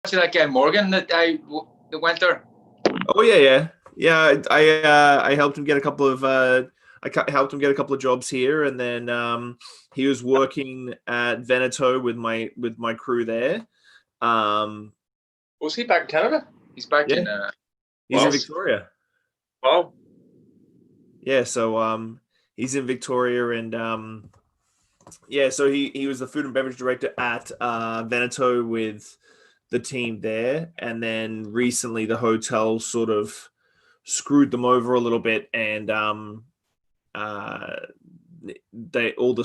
To that guy Morgan that went there. Oh yeah. I helped him get a couple of helped him get a couple of jobs here, and then he was working at Veneto with my crew there. Was he back in Canada? He's back in. He's in Victoria. Wow. Yeah, so he's in Victoria, and so he was the food and beverage director at Veneto with the team there, and then recently the hotel sort of screwed them over a little bit, and all the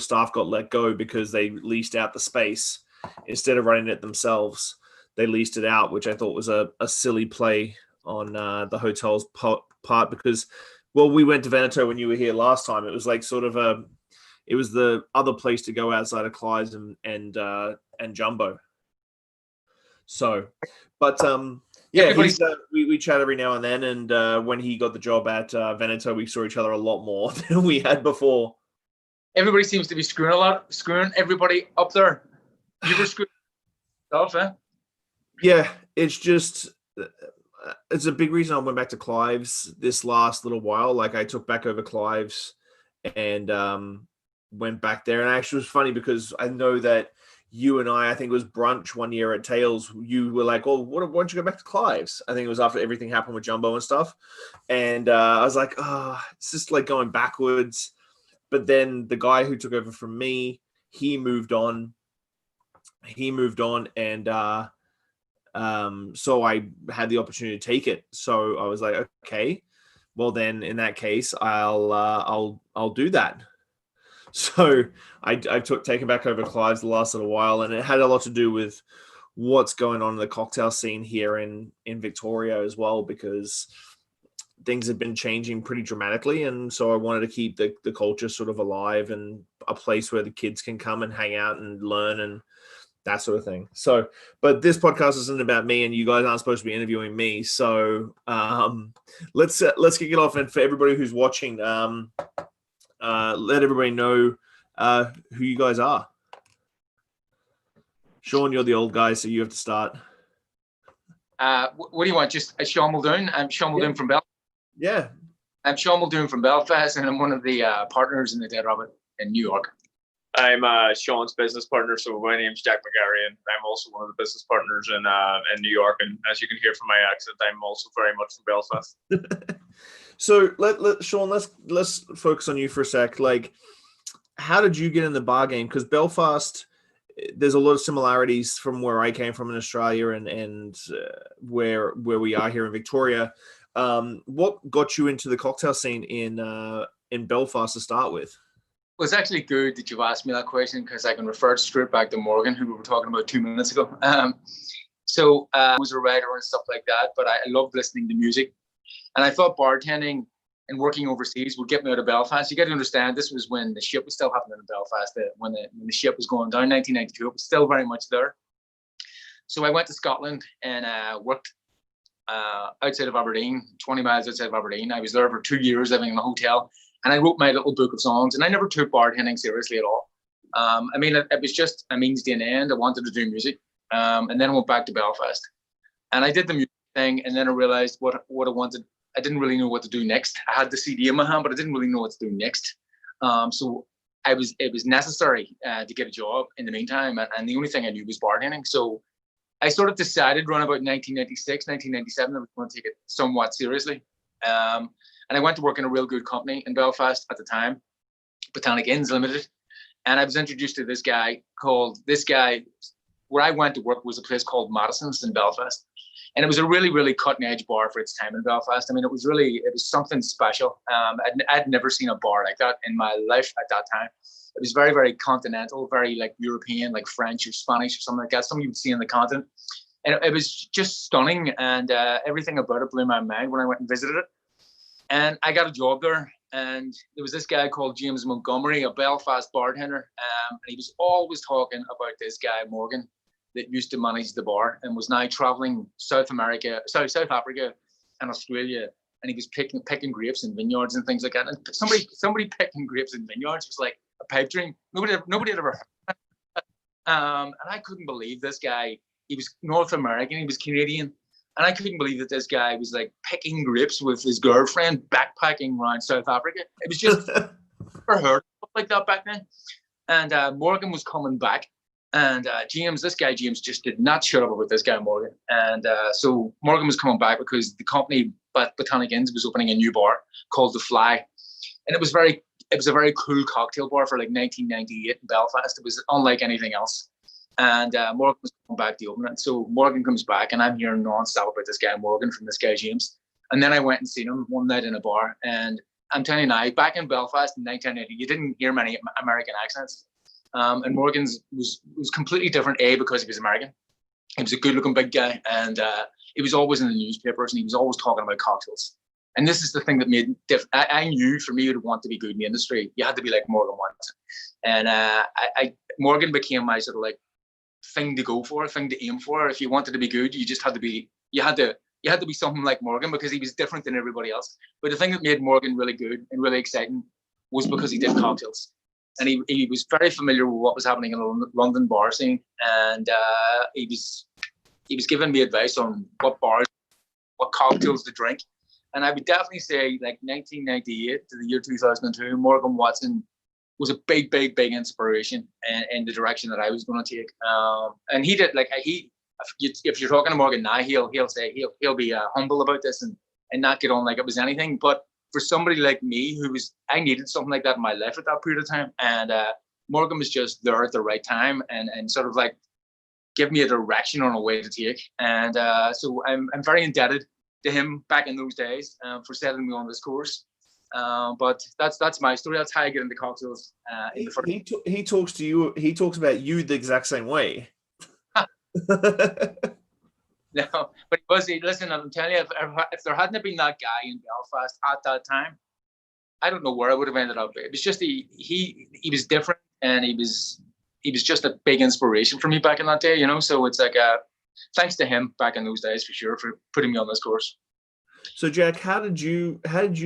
staff got let go because they leased out the space instead of running it themselves. They leased it out, which I thought was a silly play on the hotel's part, because, well, we went to Veneto when you were here last time. It was like sort of it was the other place to go outside of Clive's and Jumbo. So, but yeah, we chat every now and then, and when he got the job at Veneto, we saw each other a lot more than we had before. Everybody seems to be screwing everybody up there. You were screwing yourself, eh? Yeah, it's just, it's a big reason I went back to Clive's this last little while. Like, I took back over Clive's and went back there. And actually, it was funny because I know that you and I think it was brunch one year at Tails. You were like, "Oh, why don't you go back to Clive's?" I think it was after everything happened with Jumbo and stuff. And I was like, it's just like going backwards. But then the guy who took over from me, he moved on, and so I had the opportunity to take it. So I was like, okay, well then in that case, I'll do that. So I've taken back over Clive's the last little while, and it had a lot to do with what's going on in the cocktail scene here in Victoria as well, because things have been changing pretty dramatically. And so I wanted to keep the culture sort of alive and a place where the kids can come and hang out and learn and that sort of thing. So, but this podcast isn't about me, and you guys aren't supposed to be interviewing me. So let's kick it off. And for everybody who's watching, let everybody know who you guys are. Shawn, you're the old guy, so you have to start. What do you want? Just Shawn Muldoon? I'm Shawn Muldoon from Belfast. Yeah. I'm Shawn Muldoon from Belfast, and I'm one of the partners in the Dead Rabbit in New York. I'm Shawn's business partner, so my name's Jack McGarry, and I'm also one of the business partners in New York. And as you can hear from my accent, I'm also very much from Belfast. So Shawn, let's focus on you for a sec. Like, how did you get in the bar game? Because Belfast, there's a lot of similarities from where I came from in Australia and where we are here in Victoria. What got you into the cocktail scene in Belfast to start with? Well, it's actually good that you've asked me that question, because I can refer straight back to Morgan, who we were talking about 2 minutes ago. So I was a writer and stuff like that, but I loved listening to music. And I thought bartending and working overseas would get me out of Belfast. You got to understand, this was when the ship was still happening in Belfast. When the ship was going down, 1992, it was still very much there. So I went to Scotland and worked outside of Aberdeen, 20 miles outside of Aberdeen. I was there for 2 years living in a hotel. And I wrote my little book of songs, and I never took bartending seriously at all. I mean, it was just a means to an end. I wanted to do music. And then I went back to Belfast. And I did the music thing, and then I realized what I wanted. I didn't really know what to do next. I had the CD in my hand, but I didn't really know what to do next. So it was necessary to get a job in the meantime. And the only thing I knew was bartending. So I sort of decided around about 1996, 1997, I was going to take it somewhat seriously. And I went to work in a real good company in Belfast at the time, Botanic Inns Limited. And I was introduced to this guy. Where I went to work was a place called Madison's in Belfast. And it was a really, really cutting edge bar for its time in Belfast. I mean, it was something special. I'd never seen a bar like that in my life at that time. It was very, very continental, very like European, like French or Spanish or something like that, something you would see on the continent. And it was just stunning. And everything about it blew my mind when I went and visited it. And I got a job there, and there was this guy called James Montgomery, a Belfast bartender, and he was always talking about this guy, Morgan, that used to manage the bar and was now traveling South Africa and Australia, and he was picking grapes in vineyards and things like that. And somebody picking grapes in vineyards was like a pipe dream. Nobody had ever heard of it. And I couldn't believe this guy he was North American, he was Canadian. And I couldn't believe that this guy was like picking grapes with his girlfriend, backpacking around South Africa. It was just never heard of like that back then. And Morgan was coming back. And this guy James just did not shut up about this guy Morgan. And so Morgan was coming back because the company, Botanic Inns, was opening a new bar called The Fly. And it was a very cool cocktail bar for like 1998 in Belfast. It was unlike anything else. And Morgan was coming back to open it. So Morgan comes back, and I'm hearing non-stop about this guy Morgan from this guy James. And then I went and seen him one night in a bar. And I'm telling you now, back in Belfast in 1990, you didn't hear many American accents. And Morgan's was completely different, because he was American. He was a good-looking big guy, and he was always in the newspapers, and he was always talking about cocktails. And this is the thing that made it different. I knew for me to want to be good in the industry, you had to be like Morgan Watson. And Morgan became my sort of like thing to go for, thing to aim for. If you wanted to be good, you just had to be, you had to be something like Morgan, because he was different than everybody else. But the thing that made Morgan really good and really exciting was because he did cocktails. And he was very familiar with what was happening in the London bar scene. And he was giving me advice on what cocktails to drink. And I would definitely say, like 1998 to the year 2002, Morgan Watson was a big inspiration in the direction that I was going to take. And he did, like, if you're talking to Morgan now, he'll say he'll be humble about this and not get on like it was anything. But for somebody like me, I needed something like that in my life at that period of time. And Morgan was just there at the right time and sort of like give me a direction on a way to take. And so I'm very indebted to him back in those days for setting me on this course. But that's my story. That's how I get into cocktails. He talks to you. He talks about you the exact same way. No, but listen, I'm telling you, if there hadn't been that guy in Belfast at that time, I don't know where I would have ended up. It was just he was different, and he was just a big inspiration for me back in that day, So it's like thanks to him back in those days, for sure, for putting me on this course. So Jack, how did you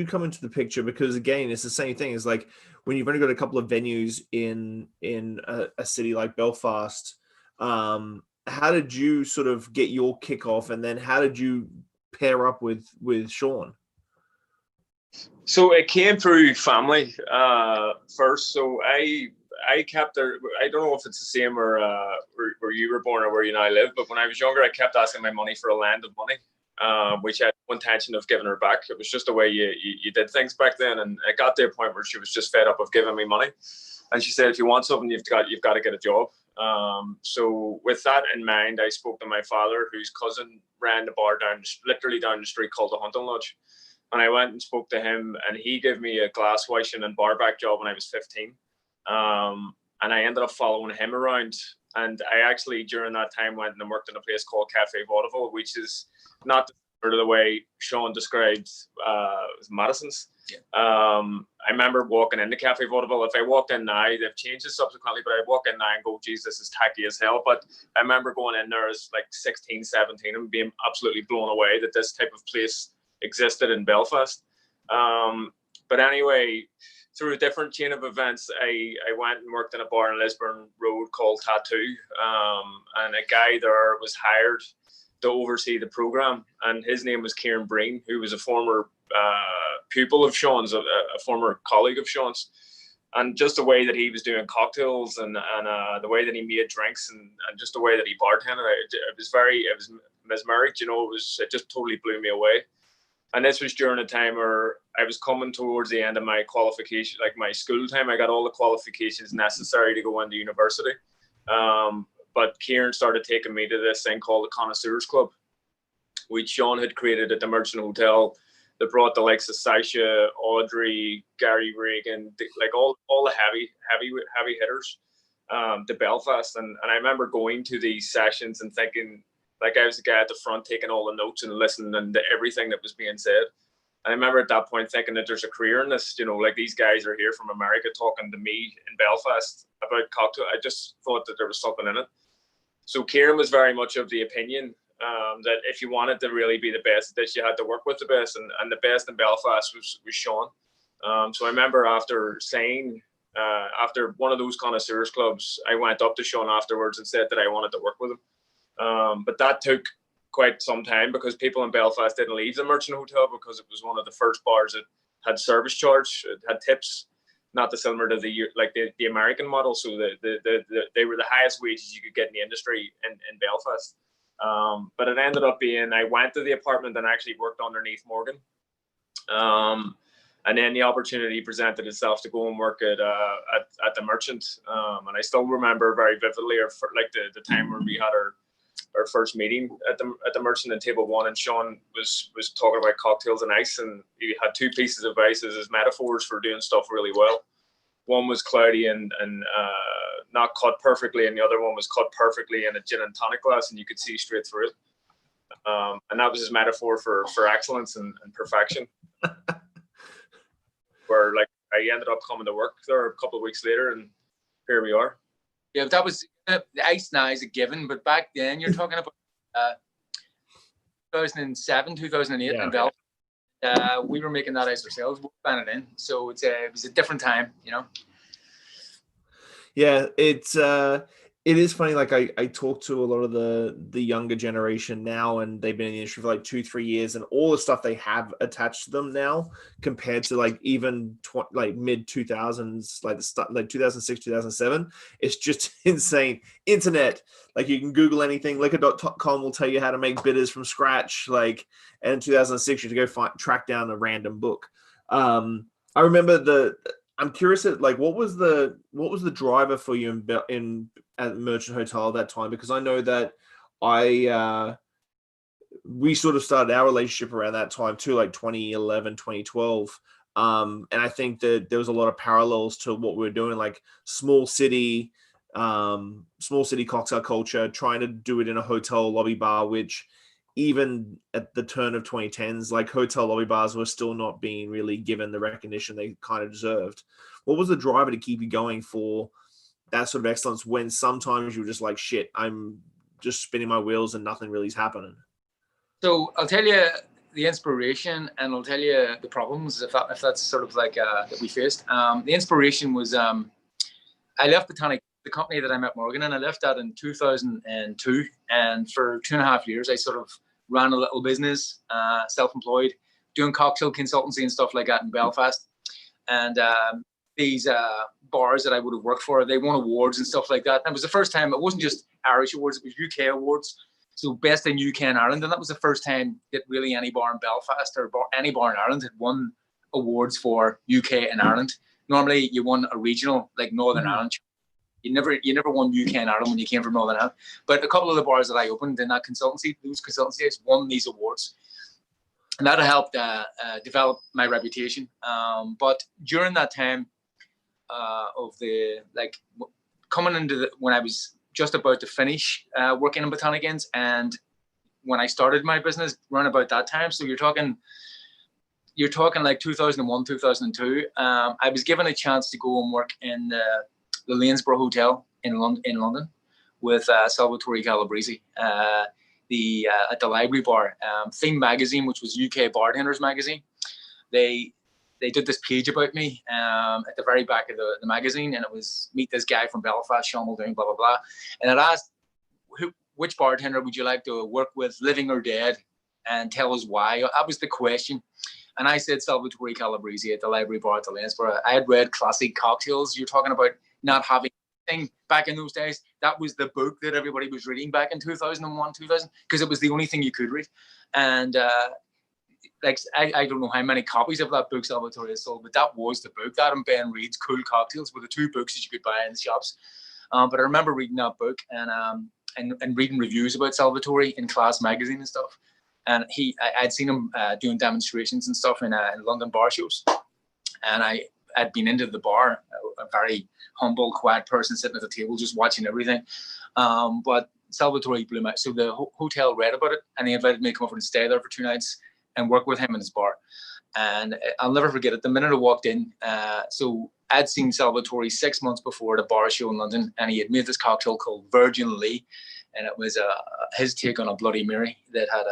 come into the picture? Because again, it's the same thing. It's like when you've only got a couple of venues in a city like Belfast. How did you sort of get your kickoff, and then how did you pair up with Shawn? So it came through family first. So I kept I don't know if it's the same where you were born or where you now live, but when I was younger, I kept asking my money for a land of money, which I had no intention of giving her back. It was just the way you did things back then. And it got to a point where she was just fed up of giving me money. And she said, if you want something, you've got to get a job. So with that in mind, I spoke to my father, whose cousin ran the bar literally down the street called the Hunting Lodge. And I went and spoke to him, and he gave me a glass washing and bar back job when I was 15. And I ended up following him around. And I actually, during that time, went and worked in a place called Cafe Vaudeville, which is not the way Shawn described Madison's. Yeah. I remember walking into Cafe Vaudeville. If I walked in now, they've changed it subsequently, but I'd walk in now and go, geez, this is tacky as hell. But I remember going in there as like 16, 17 and being absolutely blown away that this type of place existed in Belfast. But anyway, through a different chain of events, I went and worked in a bar in Lisburn Road called Tattoo. And a guy there was hired to oversee the program, and his name was Kieran Breen, who was a former pupil of Shawn's, a former colleague of Shawn's. And just the way that he was doing cocktails and the way that he made drinks and just the way that he bartended, it was mesmeric, it just totally blew me away. And this was during a time where I was coming towards the end of my qualification, like my school time. I got all the qualifications necessary to go into university. But Kieran started taking me to this thing called the Connoisseurs Club, which Shawn had created at the Merchant Hotel. That brought the likes of Sasha, Audrey, Gary Regan, like all the heavy hitters to Belfast. And I remember going to these sessions and thinking, like I was the guy at the front taking all the notes and listening to everything that was being said. And I remember at that point thinking that there's a career in this, like these guys are here from America talking to me in Belfast about cocktail. I just thought that there was something in it. So Kieran was very much of the opinion that if you wanted to really be the best at this, you had to work with the best, and the best in Belfast was Shawn. So I remember after one of those connoisseurs clubs, I went up to Shawn afterwards and said that I wanted to work with him. But that took quite some time because people in Belfast didn't leave the Merchant Hotel because it was one of the first bars that had service charge, it had tips, not dissimilar to the American model. So they were the highest wages you could get in the industry in Belfast. But it ended up being, I went to the apartment and actually worked underneath Morgan. And then the opportunity presented itself to go and work at the Merchant. And I still remember very vividly, the time where we had our first meeting at the Merchant at table one, and Shawn was talking about cocktails and ice, and he had two pieces of ice as metaphors for doing stuff really well. One was cloudy and not cut perfectly, and the other one was cut perfectly in a gin and tonic glass, and you could see straight through it. And that was his metaphor for excellence and perfection. Where I ended up coming to work there a couple of weeks later, and here we are. Yeah, that was the ice now is a given, but back then you're talking about 2007, 2008 in Belfast. We were making that ice ourselves, we ran it in, so it was a different time, you know. Yeah, it is funny. Like I talk to a lot of the younger generation now, and they've been in the industry for like 2-3 years, and all the stuff they have attached to them now, compared to like even mid 2000s, like 2006, 2007, it's just insane. Internet, like you can Google anything. Liquor.com will tell you how to make bitters from scratch. And in 2006, you had to go track down a random book. I remember I'm curious at what was the driver for you at Merchant Hotel at that time? Because I know that we sort of started our relationship around that time too, like 2011, 2012. And I think that there was a lot of parallels to what we were doing, like small city cocktail culture, trying to do it in a hotel lobby bar, which even at the turn of 2010s, like hotel lobby bars were still not being really given the recognition they kind of deserved. What was the driver to keep you going for that sort of excellence when sometimes you were just like, shit, I'm just spinning my wheels and nothing really is happening? So I'll tell you the inspiration, and I'll tell you the problems if that's sort of that we faced. The inspiration was I left Botanic, the company that I met Morgan, and I left that in 2002. And for 2.5 years, I sort of ran a little business, self-employed, doing cocktail consultancy and stuff like that in Belfast. And these bars that I would have worked for, they won awards and stuff like that. And it was the first time, it wasn't just Irish awards, it was UK awards. So best in UK and Ireland. And that was the first time that really any bar in Belfast or any bar in Ireland had won awards for UK and Ireland. Normally you won a regional, like Northern Ireland. You never won UK and Ireland when you came from Northern Ireland. But a couple of the bars that I opened in that consultancy, those consultancies won these awards. And that helped develop my reputation. But during that time coming into when I was just about to finish working in Botanic Inns, and when I started my business around about that time, so you're talking like 2001, 2002, I was given a chance to go and work in the Lanesborough Hotel in London with Salvatore Calabrese, at the Library Bar. Theme magazine, which was UK Bartenders magazine, they did this page about me at the very back of the magazine, and it was meet this guy from Belfast, Shawn Muldoon, blah blah blah, and it asked which bartender would you like to work with, living or dead, and tell us why. That was the question. And I said Salvatore Calabrese at the Library Bar at the Lanesborough. I had read classic cocktails. You're talking about not having anything back in those days. That was the book that everybody was reading back in 2001, 2000, because it was the only thing you could read. And I don't know how many copies of that book Salvatore has sold, but that was the book. That and Ben Reed's Cool Cocktails were the two books that you could buy in the shops. But I remember reading that book and reading reviews about Salvatore in Class magazine and stuff. And I'd seen him doing demonstrations and stuff in London bar shows. And I'd been into the bar, a very humble, quiet person sitting at the table, just watching everything. But Salvatore blew my, so the hotel read about it, and he invited me to come over and stay there for 2 nights and work with him in his bar. And I'll never forget it. The minute I walked in, so I'd seen Salvatore 6 months before at a bar show in London, and he had made this cocktail called Virgin Lee, and it was his take on a Bloody Mary that had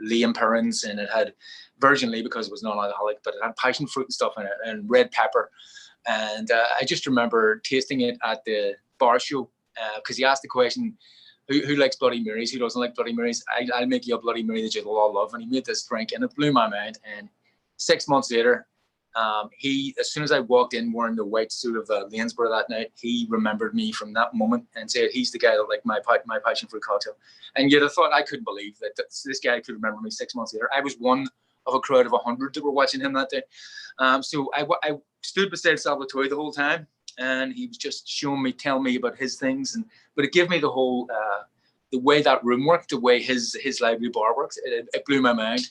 Lee and Perrins, and it had Virgin Lee because it was non-alcoholic, but it had passion fruit and stuff in it, and red pepper. And I just remember tasting it at the bar show because he asked the question, who likes Bloody Marys? Who doesn't like Bloody Marys? I'll make you a Bloody Mary that you'll all love. And he made this drink, and it blew my mind. And 6 months later, as soon as I walked in wearing the white suit of Lanesborough that night, he remembered me from that moment and said, he's the guy that liked my passion fruit cocktail. And yet I thought, I couldn't believe that this guy could remember me 6 months later. I was one of a crowd of 100 that were watching him that day. So I stood beside Salvatore the whole time, and he was just telling me about his things. But it gave me the whole, the way that room worked, the way his library bar works. It blew my mind.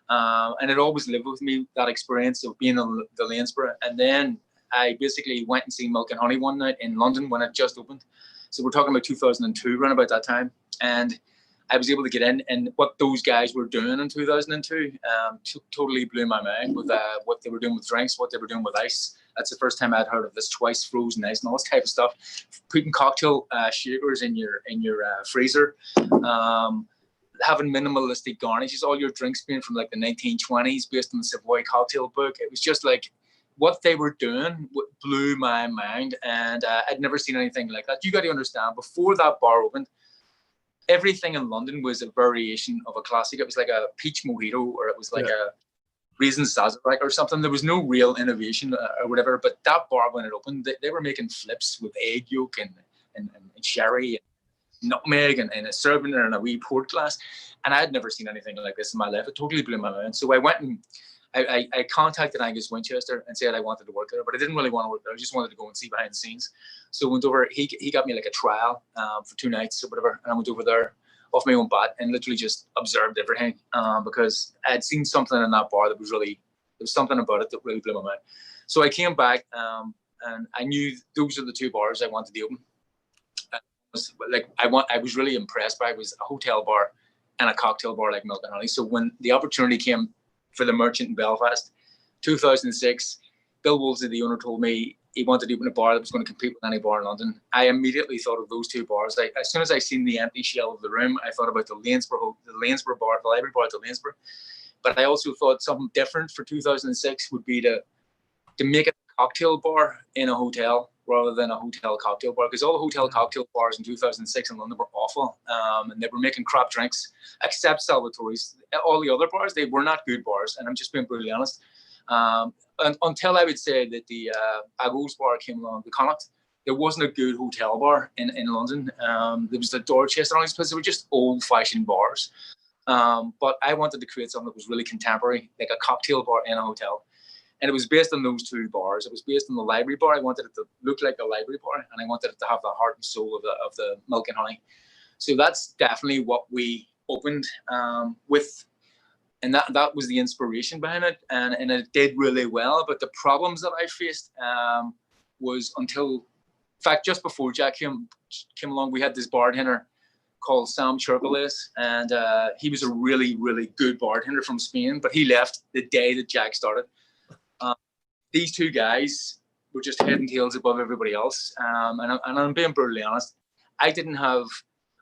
And it always lived with me, that experience of being in the Lanesborough. And then I basically went and seen Milk and Honey one night in London when it just opened. So we're talking about 2002, around about that time. And I was able to get in, and what those guys were doing in 2002 totally blew my mind with what they were doing with drinks, what they were doing with ice. That's the first time I'd heard of this twice frozen ice and all this type of stuff. Putting cocktail shakers in your freezer. Having minimalistic garnishes, all your drinks being from like the 1920s based on the Savoy cocktail book. It was just like what they were doing blew my mind, and I'd never seen anything like that. You got to understand, before that bar opened, everything in London was a variation of a classic. It was like a peach mojito, or it was like a raisin sazerac or something. There was no real innovation or whatever, but that bar, when it opened, they were making flips with egg yolk and sherry, nutmeg and a serving and a wee port glass, and I had never seen anything like this in my life. It totally blew my mind. So I went and I contacted Angus Winchester and said I wanted to work there, but I didn't really want to work there. I just wanted to go and see behind the scenes. So I went over. He got me like a trial for 2 nights or whatever, and I went over there off my own bat and literally just observed everything because I had seen something in that bar that was really, there was something about it that really blew my mind. So I came back and I knew those are the 2 bars I wanted to open. I was really impressed by was a hotel bar and a cocktail bar like Milk and Honey. So when the opportunity came for the Merchant in Belfast, 2006, Bill Woolsey, the owner, told me he wanted to open a bar that was going to compete with any bar in London. I immediately thought of those 2 bars. As soon as I seen the empty shell of the room, I thought about the Lanesborough bar, the library bar at the Lanesborough. But I also thought something different for 2006 would be to make it a cocktail bar in a hotel rather than a hotel cocktail bar, because all the hotel cocktail bars in 2006 in London were awful, and they were making crap drinks, except Salvatore's. All the other bars, they were not good bars, and I'm just being brutally honest. And until I would say that the Agos bar came along, the Connaught, there wasn't a good hotel bar in London. There was the Dorchester, and all these places. They were just old-fashioned bars. But I wanted to create something that was really contemporary, like a cocktail bar in a hotel. And it was based on those 2 bars. It was based on the library bar. I wanted it to look like a library bar, and I wanted it to have the heart and soul of the Milk and Honey. So that's definitely what we opened with, and that was the inspiration behind it, and it did really well. But the problems that I faced was until, in fact, just before Jack came along, we had this bartender called Sam Chircoles, and he was a really, really good bartender from Spain, but he left the day that Jack started. These 2 guys were just head and tails above everybody else. And I'm being brutally honest. I didn't have,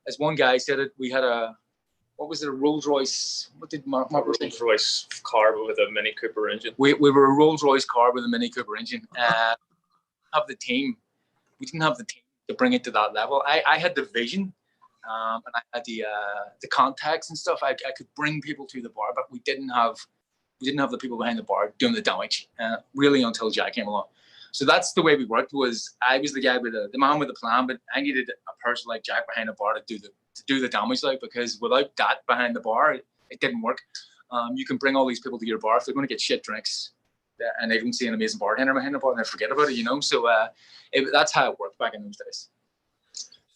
as one guy said it, we had a Rolls Royce? What did Mark Rolls Royce car with a Mini Cooper engine. We were a Rolls Royce car with a Mini Cooper engine. Have the team. We didn't have the team to bring it to that level. I had the vision, and I had the contacts and stuff. I could bring people to the bar, but we didn't have the people behind the bar doing the damage, really, until Jack came along. So that's the way we worked. Was I was the guy with the man with the plan, but I needed a person like Jack behind the bar to do the damage, like, because without that behind the bar, it didn't work. You can bring all these people to your bar if they're going to get shit drinks, and they don't see an amazing bartender behind the bar, and they forget about it, So that's how it worked back in those days.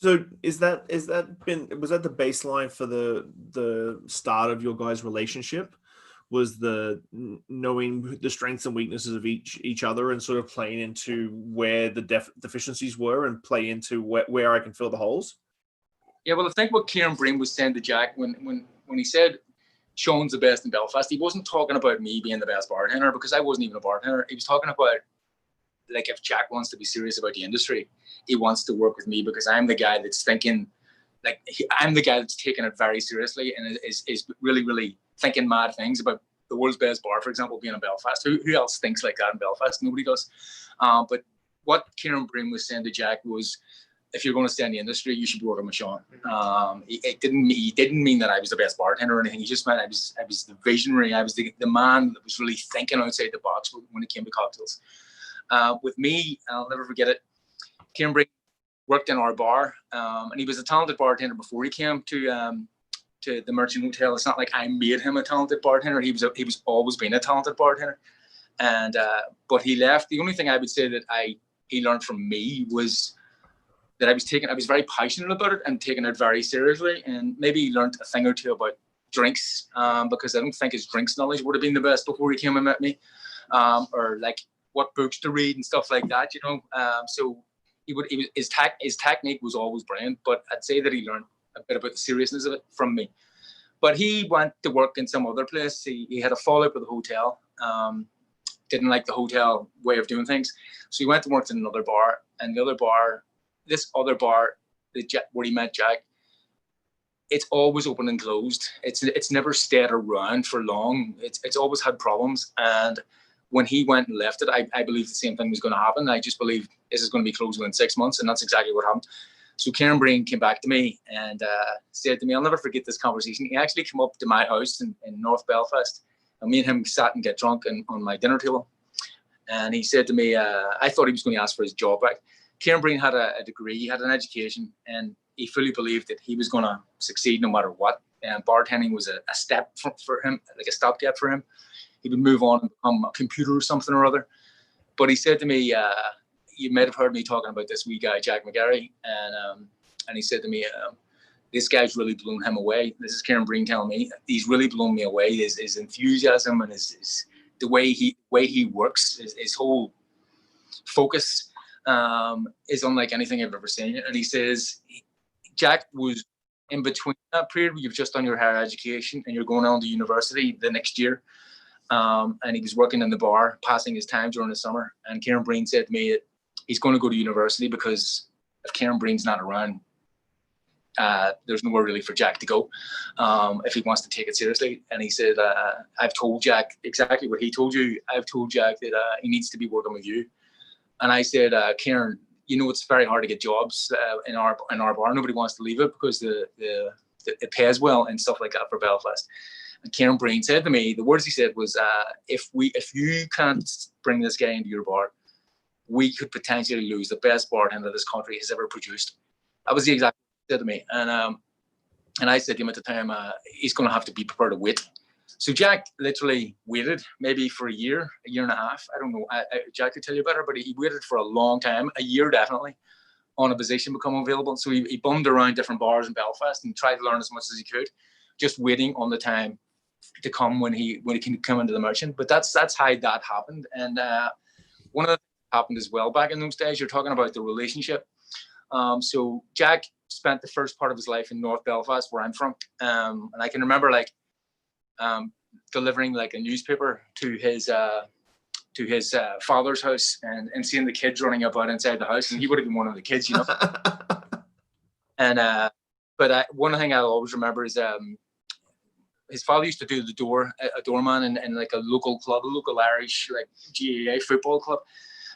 So was that the baseline for the start of your guys' relationship? Was the knowing the strengths and weaknesses of each other and sort of playing into where the deficiencies were and play into where I can fill the holes? Yeah, well, I think what Kieran Breen was saying to Jack when he said Shawn's the best in Belfast, he wasn't talking about me being the best bartender, because I wasn't even a bartender. He was talking about, like, if Jack wants to be serious about the industry, he wants to work with me because I'm the guy that's thinking, like, I'm the guy that's taking it very seriously and is really, really thinking mad things about the world's best bar, for example, being in Belfast. Who else thinks like that in Belfast? Nobody does. But what Kieran Breen was saying to Jack was, if you're going to stay in the industry, you should be working with Shawn. It didn't mean that I was the best bartender or anything. He just meant I was the visionary. I was the man that was really thinking outside the box when it came to cocktails. With me, I'll never forget it. Kieran Breen worked in our bar, and he was a talented bartender before he came to the Merchant Hotel. It's not like I made him a talented bartender. He was always been a talented bartender. And but he left. The only thing I would say that he learned from me was that I was very passionate about it and taking it very seriously, and maybe he learned a thing or two about drinks, because I don't think his drinks knowledge would have been the best before he came and met me, or like what books to read and stuff like that, you know. So his technique was always brilliant, but I'd say that he learned a bit about the seriousness of it from me. But he went to work in some other place. He had a fallout with the hotel. Didn't like the hotel way of doing things. So he went to work in another bar, and this other bar where he met Jack, it's always open and closed. It's never stayed around for long. It's always had problems. And when he went and left it, I believe the same thing was going to happen. I just believe this is going to be closed within 6 months, and that's exactly what happened. So Kieran Breen came back to me and said to me, I'll never forget this conversation. He actually came up to my house in North Belfast, and me and him sat and get drunk on my dinner table. And he said to me, I thought he was going to ask for his job back. Kieran Breen had a degree, he had an education, and he fully believed that he was going to succeed no matter what. And bartending was a step for him, like a stopgap for him. He would move on and become a computer or something or other. But he said to me, you might have heard me talking about this wee guy, Jack McGarry, and he said to me, this guy's really blown him away. This is Kieran Breen telling me. He's really blown me away. His enthusiasm and the way he works, his whole focus is unlike anything I've ever seen. And he says, Jack was in between that period where you've just done your higher education and you're going on to university the next year. And he was working in the bar, passing his time during the summer. And Kieran Breen said to me that he's going to go to university because if Kieran Breen's not around, there's nowhere really for Jack to go if he wants to take it seriously. And he said, I've told Jack exactly what he told you. I've told Jack that he needs to be working with you. And I said, Kieran, you know, it's very hard to get jobs in our bar. Nobody wants to leave it because it pays well and stuff like that for Belfast. And Kieran Breen said to me, the words he said was, if you can't bring this guy into your bar, we could potentially lose the best bartender this country has ever produced. That was the exact thing he said to me. And I said to him at the time, he's going to have to be prepared to wait. So Jack literally waited maybe for a year and a half. I don't know. Jack could tell you better, but he waited for a long time, a year definitely, on a position becoming available. So he bummed around different bars in Belfast and tried to learn as much as he could, just waiting on the time to come when he can come into the Merchant. But that's how that happened. And one of the things that happened as well back in those days, you're talking about the relationship. So Jack spent the first part of his life in North Belfast, where I'm from, and I can remember delivering like a newspaper to his father's house and seeing the kids running about inside the house, and he would have been one of the kids, you know. And but one thing I'll always remember is his father used to do a doorman in like a local club, a local Irish like GAA football club.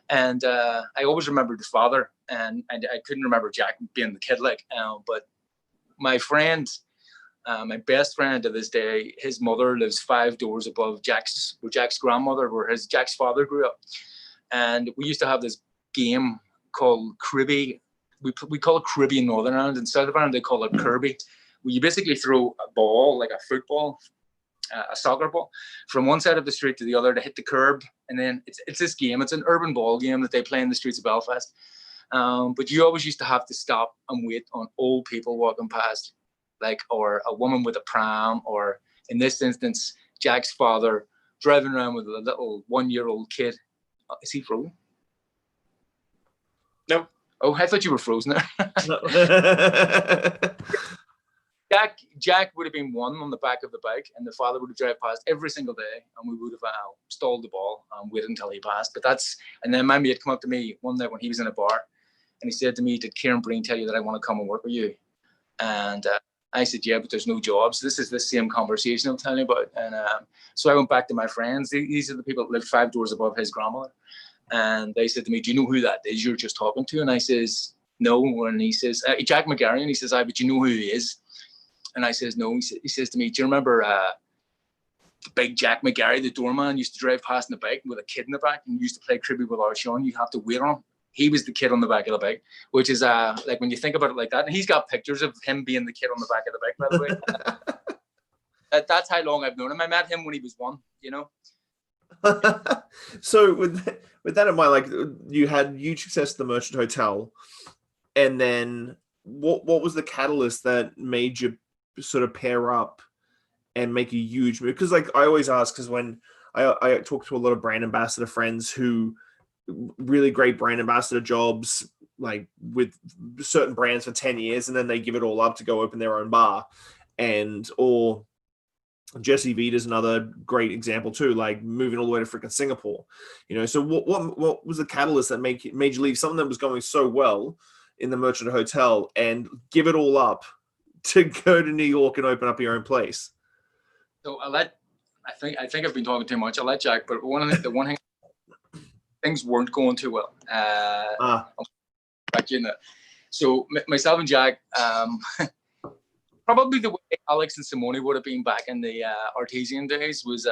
And I always remembered his father, and I couldn't remember Jack being the kid but my friend, my best friend to this day, his mother lives 5 doors above Jack's grandmother, where Jack's father grew up. And we used to have this game called Cribby. We call it Cribby in Northern Ireland. In Southern Ireland, they call it Kirby, where you basically throw a ball, like a football, a soccer ball, from one side of the street to the other to hit the curb. And then it's this game. It's an urban ball game that they play in the streets of Belfast. But you always used to have to stop and wait on old people walking past, or a woman with a pram, or in this instance, Jack's father driving around with a little 1-year-old kid. Is he frozen? No. Oh, I thought you were frozen there. Jack would have been one on the back of the bike, and the father would have driven past every single day, and we would have stalled the ball and waited until he passed. And then my mate came up to me one night when he was in a bar, and he said to me, did Kieran Breen tell you that I want to come and work with you? And I said, yeah, but there's no jobs. This is the same conversation I'm telling you about. And so I went back to my friends. These are the people that live 5 doors above his grandmother. And they said to me, do you know who that is you're just talking to? And I says, no. And he says, Jack McGarry, and he says, but you know who he is? And I says, no. He says to me, do you remember the big Jack McGarry, the doorman, used to drive past in the bike with a kid in the back and used to play cribbage with our Shawn? You have to wait on him. He was the kid on the back of the bike, which is like when you think about it like that. And he's got pictures of him being the kid on the back of the bike, by the way. That's how long I've known him. I met him when he was 1, you know. So with that in mind, like you had huge success at the Merchant Hotel, and then what was the catalyst that made you sort of pair up and make a huge move? Because like I always ask, because when I talk to a lot of brand ambassador friends who really great brand ambassador jobs, like with certain brands for 10 years, and then they give it all up to go open their own bar, or Jesse Vita's another great example too, like moving all the way to freaking Singapore, you know. So what was the catalyst that made you leave something that was going so well in the Merchant Hotel and give it all up to go to New York and open up your own place? So I think I've been talking too much. I'll let Jack, but the one thing, things weren't going too well. Back in that. So myself and Jack, probably the way Alex and Simone would have been back in the artesian days was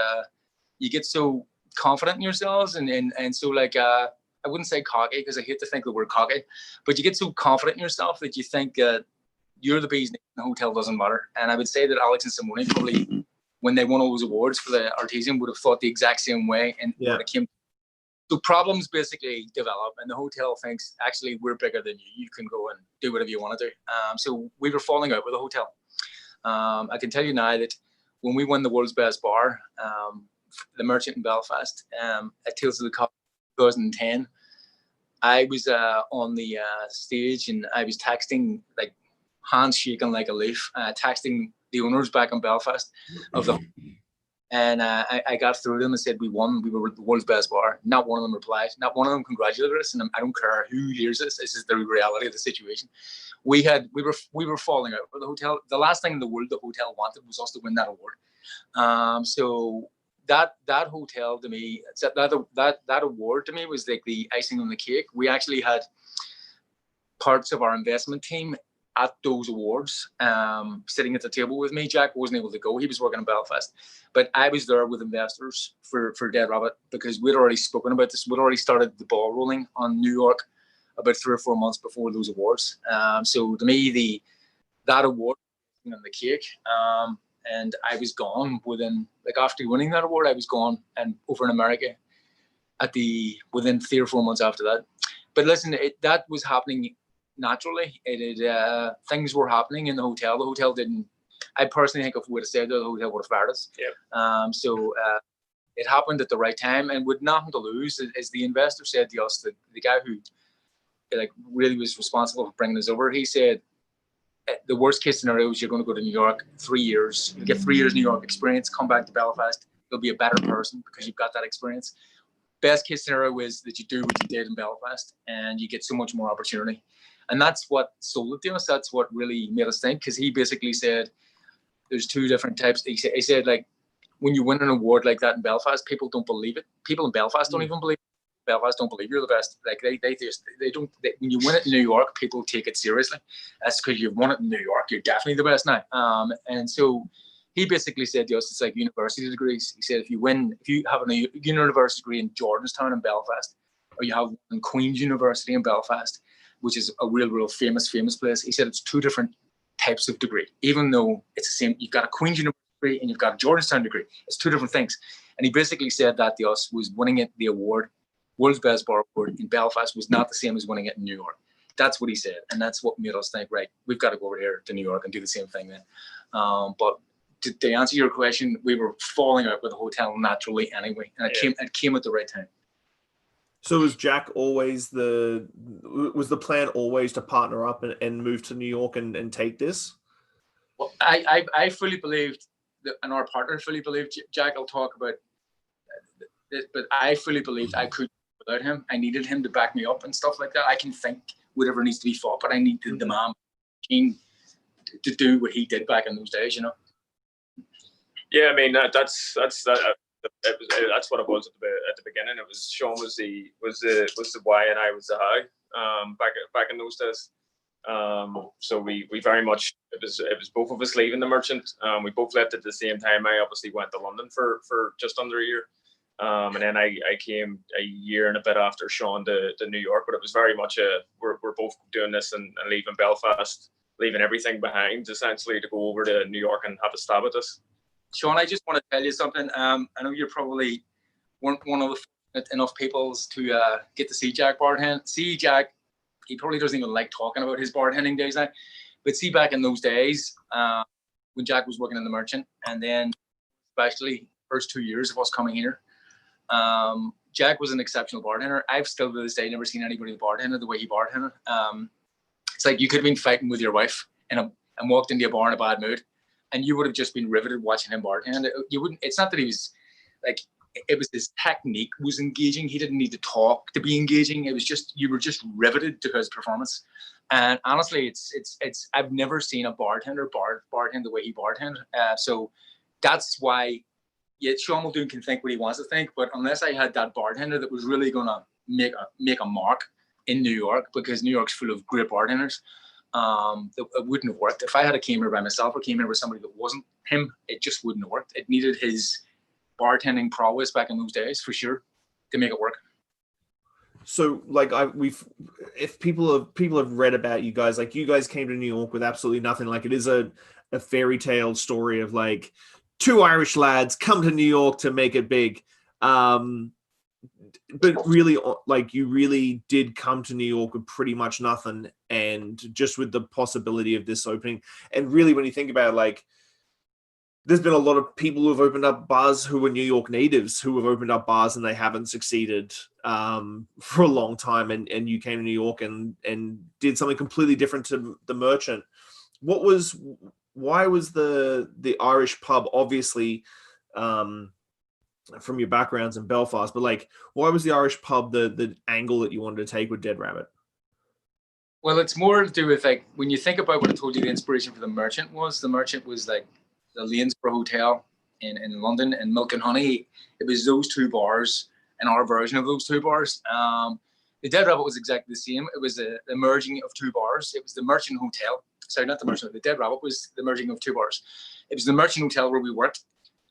you get so confident in yourselves and so like I wouldn't say cocky because I hate to think the word cocky, but you get so confident in yourself that you think you're the bee's knees and the hotel doesn't matter. And I would say that Alex and Simone probably, when they won all those awards for the artesian, would have thought the exact same way. And when it came, so problems basically develop, and the hotel thinks, actually, we're bigger than you. You can go and do whatever you want to do. So we were falling out with the hotel. I can tell you now that when we won the world's best bar, the Merchant in Belfast, at Tales of the Cup 2010, I was on the stage and I was texting, like hands shaking like a leaf, texting the owners back in Belfast of the, and I got through them and said we won, we were the world's best bar. Not one of them replied, not one of them congratulated us, and I don't care who hears this. This is the reality of the situation. We were falling out with the hotel. The last thing in the world the hotel wanted was us to win that award. So that hotel to me, that award to me was like the icing on the cake. We actually had parts of our investment team at those awards, sitting at the table with me. Jack wasn't able to go; he was working in Belfast, but I was there with investors for Dead Rabbit because we'd already spoken about this. We'd already started the ball rolling on New York about 3 or 4 months before those awards. So to me, that award was on the cake. And I was gone within, like after winning that award, I was gone and over in America within 3 or 4 months after that. But listen, that was happening naturally. Things were happening in the hotel. The hotel didn't, I personally think if we would have stayed there, the hotel would have fired us. Yep. So it happened at the right time and with nothing to lose. As the investor said to us, the guy who like really was responsible for bringing us over, he said, the worst case scenario is you're going to go to New York 3 years. You get 3 years New York experience, come back to Belfast. You'll be a better person because you've got that experience. Best case scenario is that you do what you did in Belfast and you get so much more opportunity. And that's what sold it to us. That's what really made us think, because he basically said there's 2 different types. He said like when you win an award like that in Belfast, people don't believe it. People in Belfast don't even believe it. Belfast don't believe you're the best. Like they don't. When you win it in New York, people take it seriously. That's because you've won it in New York. You're definitely the best now. And so he basically said to us, it's like university degrees. He said if you have a university degree in Jordanstown in Belfast, or you have in Queen's University in Belfast, which is a real famous place. He said it's 2 different types of degree, even though it's the same. You've got a Queen's University degree and you've got a Jordanstown degree. It's 2 different things. And he basically said that to us was winning the award. World's Best Bar Award in Belfast was not the same as winning it in New York. That's what he said. And that's what made us think, right, we've got to go over here to New York and do the same thing then. But to answer your question, we were falling out with the hotel naturally anyway. And it came at the right time. So was Jack always was the plan always to partner up and move to New York and take this? Well, I fully believed, and our partner fully believed, Jack will talk about this, but I fully believed I could without him. I needed him to back me up and stuff like that. I can think whatever needs to be fought, but I need the man to do what he did back in those days, you know. Yeah, I mean that's that's what it was at the beginning. It was Shawn was the why and I was the how. Back in those days. So we very much it was both of us leaving the merchant. We both left at the same time. I obviously went to London for just under a year. And then I came a year and a bit after Shawn to New York, but it was very much we're both doing this and leaving Belfast, leaving everything behind essentially to go over to New York and have a stab at this. Shawn, I just want to tell you something. I know you're probably weren't one of the fortunate enough people to get to see Jack bartend. See Jack, he probably doesn't even like talking about his bartending days now, but see back in those days when Jack was working in the merchant, and then especially first 2 years of us coming here. Jack was an exceptional bartender. I've still to this day never seen anybody bartender the way he bartended. It's like you could have been fighting with your wife and walked into a bar in a bad mood, and you would have just been riveted watching him bartend. You wouldn't. It's not that he was like. It was his technique was engaging. He didn't need to talk to be engaging. It was just you were just riveted to his performance. And honestly, it's I've never seen a bartender bartend the way he bartended. So that's why. Yeah, Shawn Muldoon can think what he wants to think, but unless I had that bartender that was really going to make a mark in New York, because New York's full of great bartenders, it wouldn't have worked. If I had came here by myself or came here with somebody that wasn't him, it just wouldn't have worked. It needed his bartending prowess back in those days for sure to make it work. So like if people have read about you guys, like you guys came to New York with absolutely nothing. Like it is a fairy tale story of like two Irish lads come to New York to make it big. But really, like you really did come to New York with pretty much nothing, and just with the possibility of this opening. And really, when you think about it, like there's been a lot of people who have opened up bars who were New York natives who have opened up bars and they haven't succeeded for a long time. And you came to New York and did something completely different to the merchant. Why was the Irish pub, obviously from your backgrounds in Belfast, but like why was the Irish pub the angle that you wanted to take with Dead Rabbit? Well, it's more to do with like when you think about what I told you the inspiration for the merchant was like the Lanesborough Hotel in London and Milk and Honey. It was those two bars and our version of those two bars. The Dead Rabbit was exactly the same. It was a merging of two bars. It was the Merchant Hotel. Sorry, not the Merchant. The Dead Rabbit was the merging of two bars. It was the Merchant Hotel where we worked.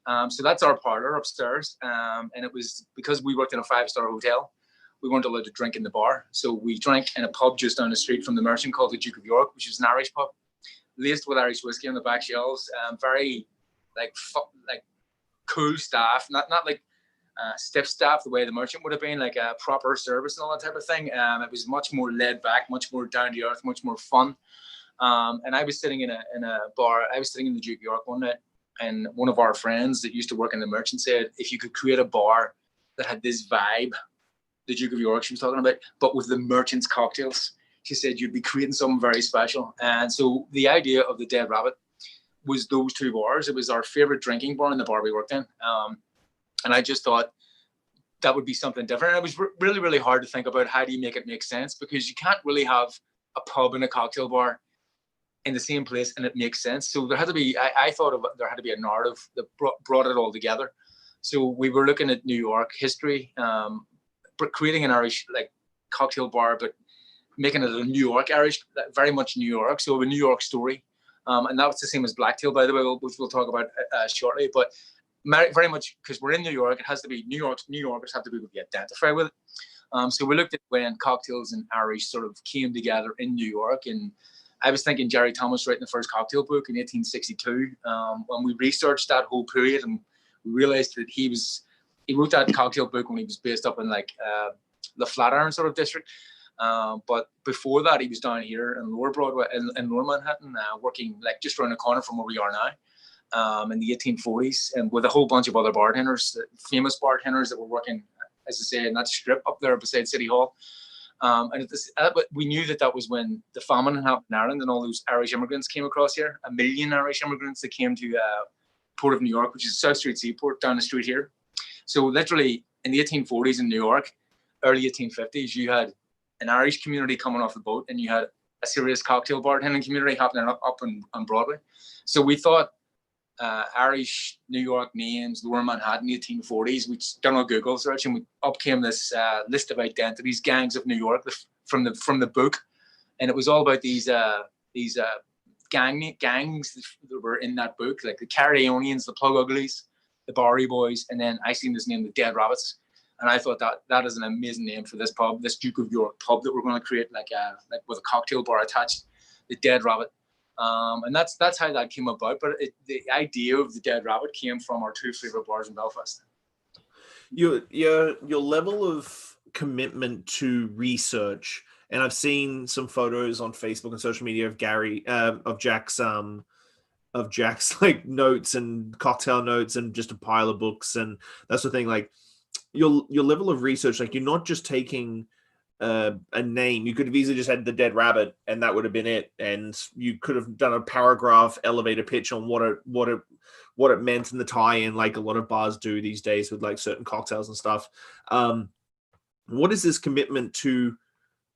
So that's our parlor upstairs. And it was because we worked in a 5-star hotel, we weren't allowed to drink in the bar. So we drank in a pub just down the street from the Merchant called the Duke of York, which is an Irish pub, laced with Irish whiskey on the back shelves. Very like cool staff, not like stiff staff the way the Merchant would have been, like a proper service and all that type of thing. It was much more laid back, much more down to earth, much more fun. And I was sitting in a bar. I was sitting in the Duke of York one night, and one of our friends that used to work in the Merchant said, if you could create a bar that had this vibe, the Duke of York she was talking about, but with the Merchant's cocktails, she said you'd be creating something very special. And so the idea of the Dead Rabbit was those two bars. It was our favorite drinking bar in the bar we worked in. And I just thought that would be something different. And it was really, really hard to think about how do you make it make sense, because you can't really have a pub and a cocktail bar in the same place and it makes sense. So there had to be, I thought there had to be a narrative that brought it all together. So we were looking at New York history, but creating an Irish like cocktail bar, but making it a New York Irish, very much New York. So a New York story. And that was the same as Blacktail, by the way, which we'll talk about shortly. But very much because we're in New York, it has to be New Yorkers have to be able to identify with it. So we looked at when cocktails and Irish sort of came together in New York. And I was thinking Jerry Thomas writing the first cocktail book in 1862. When we researched that whole period, and we realized that he wrote that cocktail book when he was based up in like the Flatiron sort of district. But before that, he was down here in Lower Broadway, in Lower Manhattan, working like just around the corner from where we are now, in the 1840s, and with a whole bunch of other bartenders, famous bartenders that were working, as I say, in that strip up there beside City Hall. And but we knew that was when the famine happened in Ireland and all those Irish immigrants came across here. 1 million Irish immigrants that came to Port of New York, which is South Street Seaport down the street here. So literally in the 1840s in New York, early 1850s, you had an Irish community coming off the boat, and you had a serious cocktail bartending community happening up on Broadway. So we thought Irish New York names, Lower Manhattan, 1840s. We done a Google search, and up came this list of identities, gangs of New York, from the book, and it was all about these gangs that were in that book, like the Carryonians, the Plug Uglies, the Bowery Boys, and then I seen this name, the Dead Rabbits, and I thought that is an amazing name for this pub, this Duke of York pub that we're going to create, like with a cocktail bar attached, the Dead Rabbit. And that's how that came about. But the idea of the Dead Rabbit came from our two favorite bars in Belfast. Your level of commitment to research, and I've seen some photos on Facebook and social media of Jack's like notes and cocktail notes and just a pile of books and that sort of thing. Like your level of research, like you're not just taking a name. You could have easily just had the Dead Rabbit and that would have been it, and you could have done a paragraph elevator pitch on what it meant in the tie-in, like a lot of bars do these days with like certain cocktails and stuff. What is this commitment to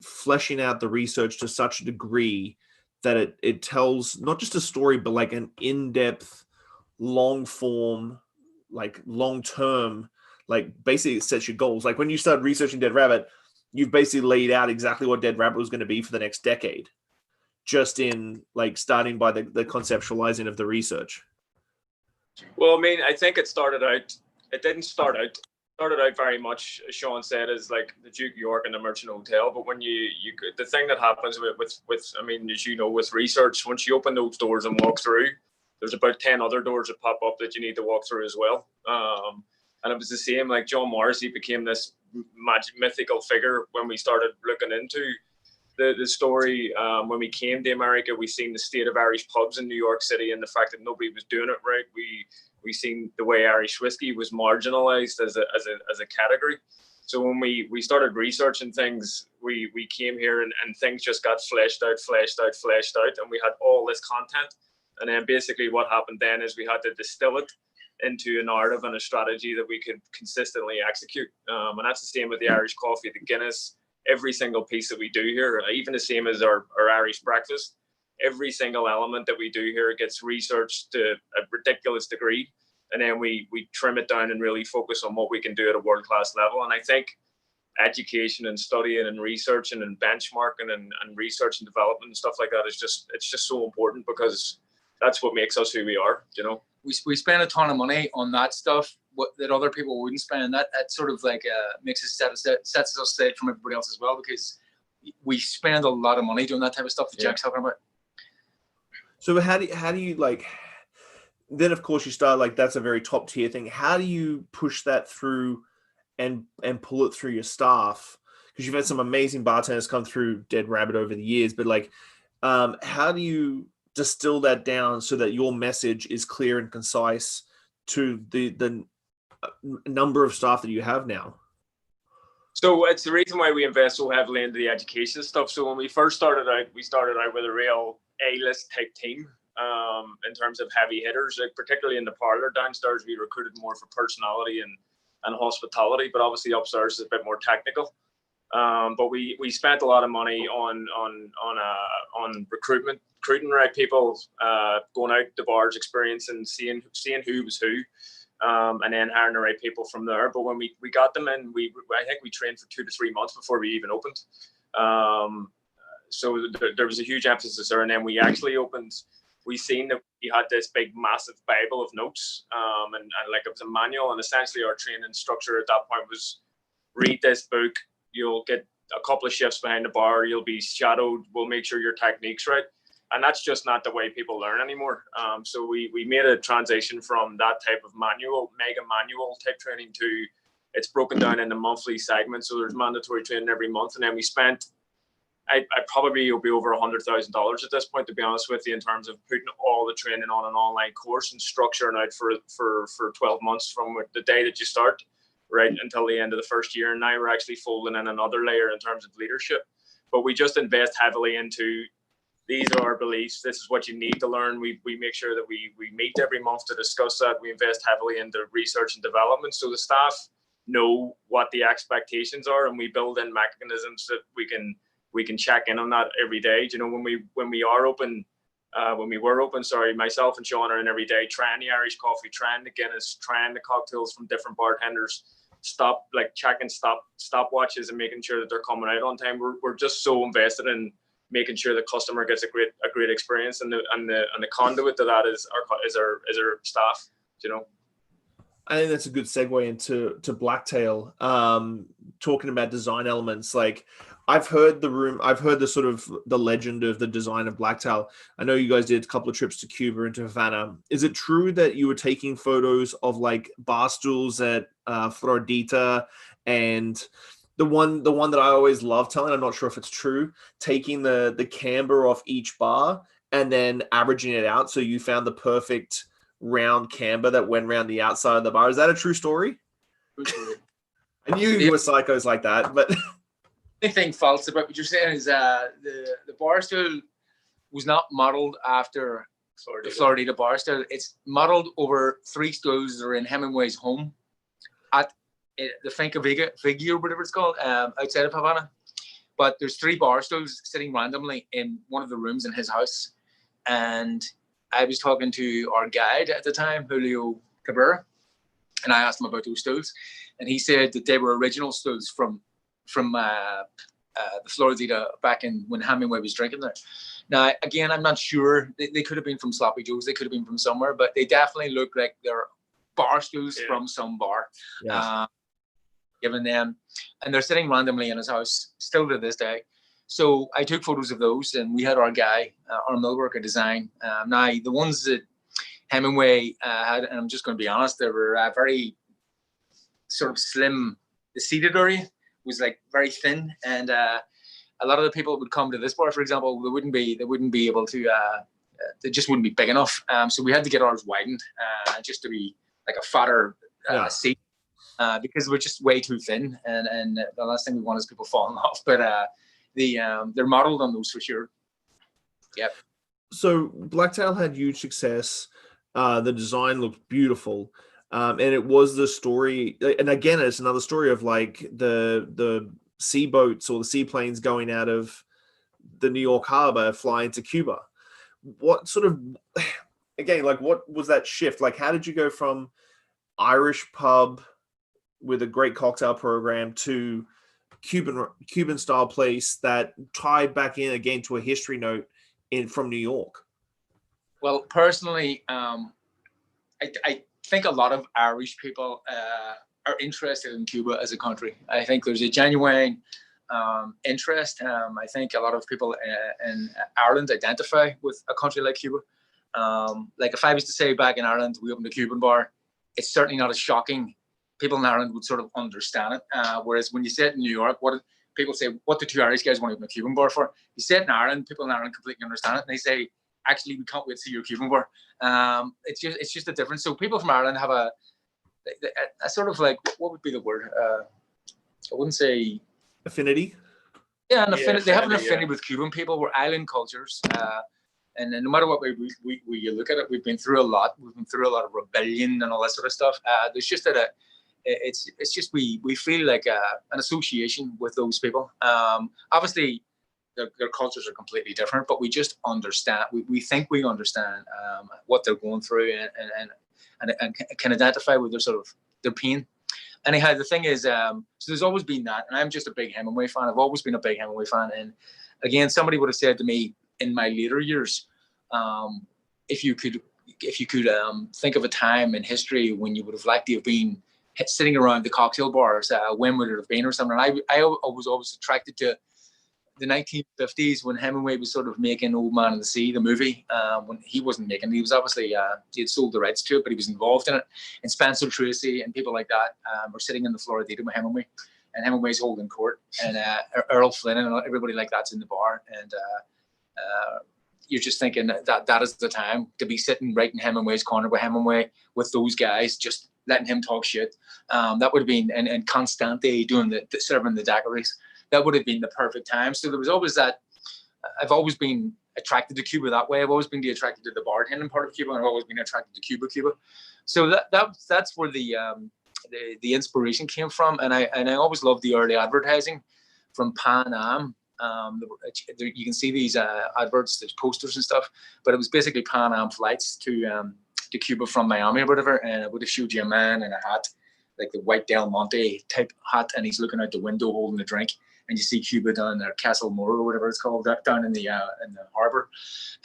fleshing out the research to such a degree that it tells not just a story, but like an in-depth, long form, like long-term, like basically it sets your goals. Like when you start researching Dead Rabbit, you've basically laid out exactly what Dead Rabbit was going to be for the next decade, just in like starting by the conceptualizing of the research. Well, I mean, I think it didn't start out. Started out very much, as Shawn said, as like the Duke of York and the Merchant Hotel. But when the thing that happens with I mean, as you know, with research, once you open those doors and walk through, there's about 10 other doors that pop up that you need to walk through as well. And it was the same, like John Morrissey became this mythical figure when we started looking into the story. When we came to America, we seen the state of Irish pubs in New York City and the fact that nobody was doing it right. We seen the way Irish whiskey was marginalized as a category. So when we started researching things, we came here and things just got fleshed out, and we had all this content. And then basically what happened then is we had to distill it into a narrative and a strategy that we could consistently execute. And that's the same with the Irish coffee, the Guinness, every single piece that we do here, even the same as our Irish breakfast. Every single element that we do here gets researched to a ridiculous degree. And then we trim it down and really focus on what we can do at a world-class level. And I think education and studying and researching and benchmarking and research and development and stuff like that is just so important, because that's what makes us who we are, you know. We spend a ton of money on that stuff that other people wouldn't spend. That sort of like makes us sets us aside from everybody else as well, because we spend a lot of money doing that type of stuff that Jack's talking about. So how do you like, then of course you start like, that's a very top tier thing. How do you push that through and pull it through your staff? Because you've had some amazing bartenders come through Dead Rabbit over the years, but like, how do you distill that down so that your message is clear and concise to the number of staff that you have now? So it's the reason why we invest so heavily into the education stuff. So when we first started out, we started out with a real A-list type team in terms of heavy hitters, like particularly in the parlor. Downstairs, we recruited more for personality and hospitality, but obviously upstairs is a bit more technical. But we spent a lot of money on recruiting right people, going out to bars, experiencing, seeing who was who, and then hiring the right people from there. But when we got them in, I think we trained for 2 to 3 months before we even opened. So there was a huge emphasis there, and then we actually opened. We seen that we had this big, massive Bible of notes, and like it was a manual. And essentially, our training structure at that point was: read this book. You'll get a couple of shifts behind the bar. You'll be shadowed. We'll make sure your technique's right. And that's just not the way people learn anymore. So we made a transition from that type of mega manual type training to it's broken down into monthly segments. So there's mandatory training every month. And then we spent, I probably will be over $100,000 at this point, to be honest with you, in terms of putting all the training on an online course and structuring out for 12 months from the day that you start right until the end of the first year. And now we're actually folding in another layer in terms of leadership. But we just invest heavily into, these are our beliefs. This is what you need to learn. We make sure that we meet every month to discuss that. We invest heavily into research and development, so the staff know what the expectations are, and we build in mechanisms that we can check in on that every day. You know, when we are open, when we were open. Sorry, myself and Shawn are in every day, trying the Irish coffee, trying the Guinness, trying the cocktails from different bartenders. Checking stopwatches and making sure that they're coming out on time. We're just so invested in making sure the customer gets a great experience, and the conduit to that is our staff. You know. I think that's a good segue into Blacktail. Talking about design elements, like I've heard the sort of the legend of the design of Blacktail. I know you guys did a couple of trips to Cuba and to Havana. Is it true that you were taking photos of like bar stools at Floridita, and the one that I always love telling, I'm not sure if it's true, taking the camber off each bar and then averaging it out so you found the perfect round camber that went around the outside of the bar. Is that a true story? I knew you were psychos like that, but anything false about what you're saying is the bar stool was not modeled after the Floridita bar stool. It's modeled over 3 stools that are in Hemingway's home at the Finca Vigia, or whatever it's called, outside of Havana. But there's 3 bar stools sitting randomly in one of the rooms in his house. And I was talking to our guide at the time, Julio Cabrera, and I asked him about those stools. And he said that they were original stools from the Floridita back in when Hemingway was drinking there. Now, again, I'm not sure. They could have been from Sloppy Joe's. They could have been from somewhere, but they definitely look like they're bar stools from some bar. Yeah. Given them, and they're sitting randomly in his house still to this day. So I took photos of those, and we had our guy, our millworker design. Now, the ones that Hemingway had, and I'm just going to be honest, they were very sort of slim. The seated area was like very thin, and a lot of the people that would come to this bar, for example, they wouldn't be able to. They just wouldn't be big enough. So we had to get ours widened just to be like a fatter seat. Because we're just way too thin, and the last thing we want is people falling off. But they're modeled on those for sure. Yep. So Blacktail had huge success. The design looked beautiful, and it was the story. And again, it's another story of like the sea boats or the seaplanes going out of the New York harbor, flying to Cuba. What sort of, again, like what was that shift? Like, how did you go from Irish pub with a great cocktail program to Cuban style place that tied back in again to a history note from New York? Well, personally, I think a lot of Irish people are interested in Cuba as a country. I think there's a genuine interest. I think a lot of people in Ireland identify with a country like Cuba. Like if I was to say back in Ireland, we opened a Cuban bar, it's certainly not as shocking. People in Ireland would sort of understand it. Whereas when you say it in New York, people say, what do 2 Irish guys want to open a Cuban bar for? You say it in Ireland, people in Ireland completely understand it. And they say, actually, we can't wait to see your Cuban bar. It's just a difference. So people from Ireland have a sort of like, what would be the word? I wouldn't say... Affinity? Yeah, an affinity. They have an affinity with Cuban people. We're island cultures. And no matter what way you look at it, we've been through a lot. We've been through a lot of rebellion and all that sort of stuff. There's just that it's just we feel like an association with those people. Obviously, their cultures are completely different, but we just understand. We think we understand what they're going through and can identify with their pain. Anyhow, the thing is, so there's always been that, and I'm just a big Hemingway fan. I've always been a big Hemingway fan, and again, somebody would have said to me in my later years, if you could think of a time in history when you would have liked to have been sitting around the cocktail bars, when would it have been or something? And I was always attracted to the 1950s when Hemingway was sort of making Old Man and the Sea, the movie. When he wasn't making, he was obviously he had sold the rights to it, but he was involved in it. And Spencer Tracy and people like that were sitting in the Floridita with Hemingway, and Hemingway's holding court, and Earl Flynn and everybody like that's in the bar, and you're just thinking that is the time to be sitting right in Hemingway's corner with Hemingway, with those guys, just letting him talk shit. That would have been, and Constante doing the serving the daiquiris. That would have been the perfect time. So there was always that. I've always been attracted to Cuba that way. I've always been attracted to the bartending part of Cuba, and I've always been attracted to Cuba. So that's where the inspiration came from. And I always loved the early advertising from Pan Am. You can see these adverts, there's posters and stuff, but it was basically Pan Am flights to Cuba from Miami or whatever, and it would have showed you a man in a hat, like the white Del Monte type hat, and he's looking out the window holding a drink, and you see Cuba down there, Castle Moore or whatever it's called, down in the harbour,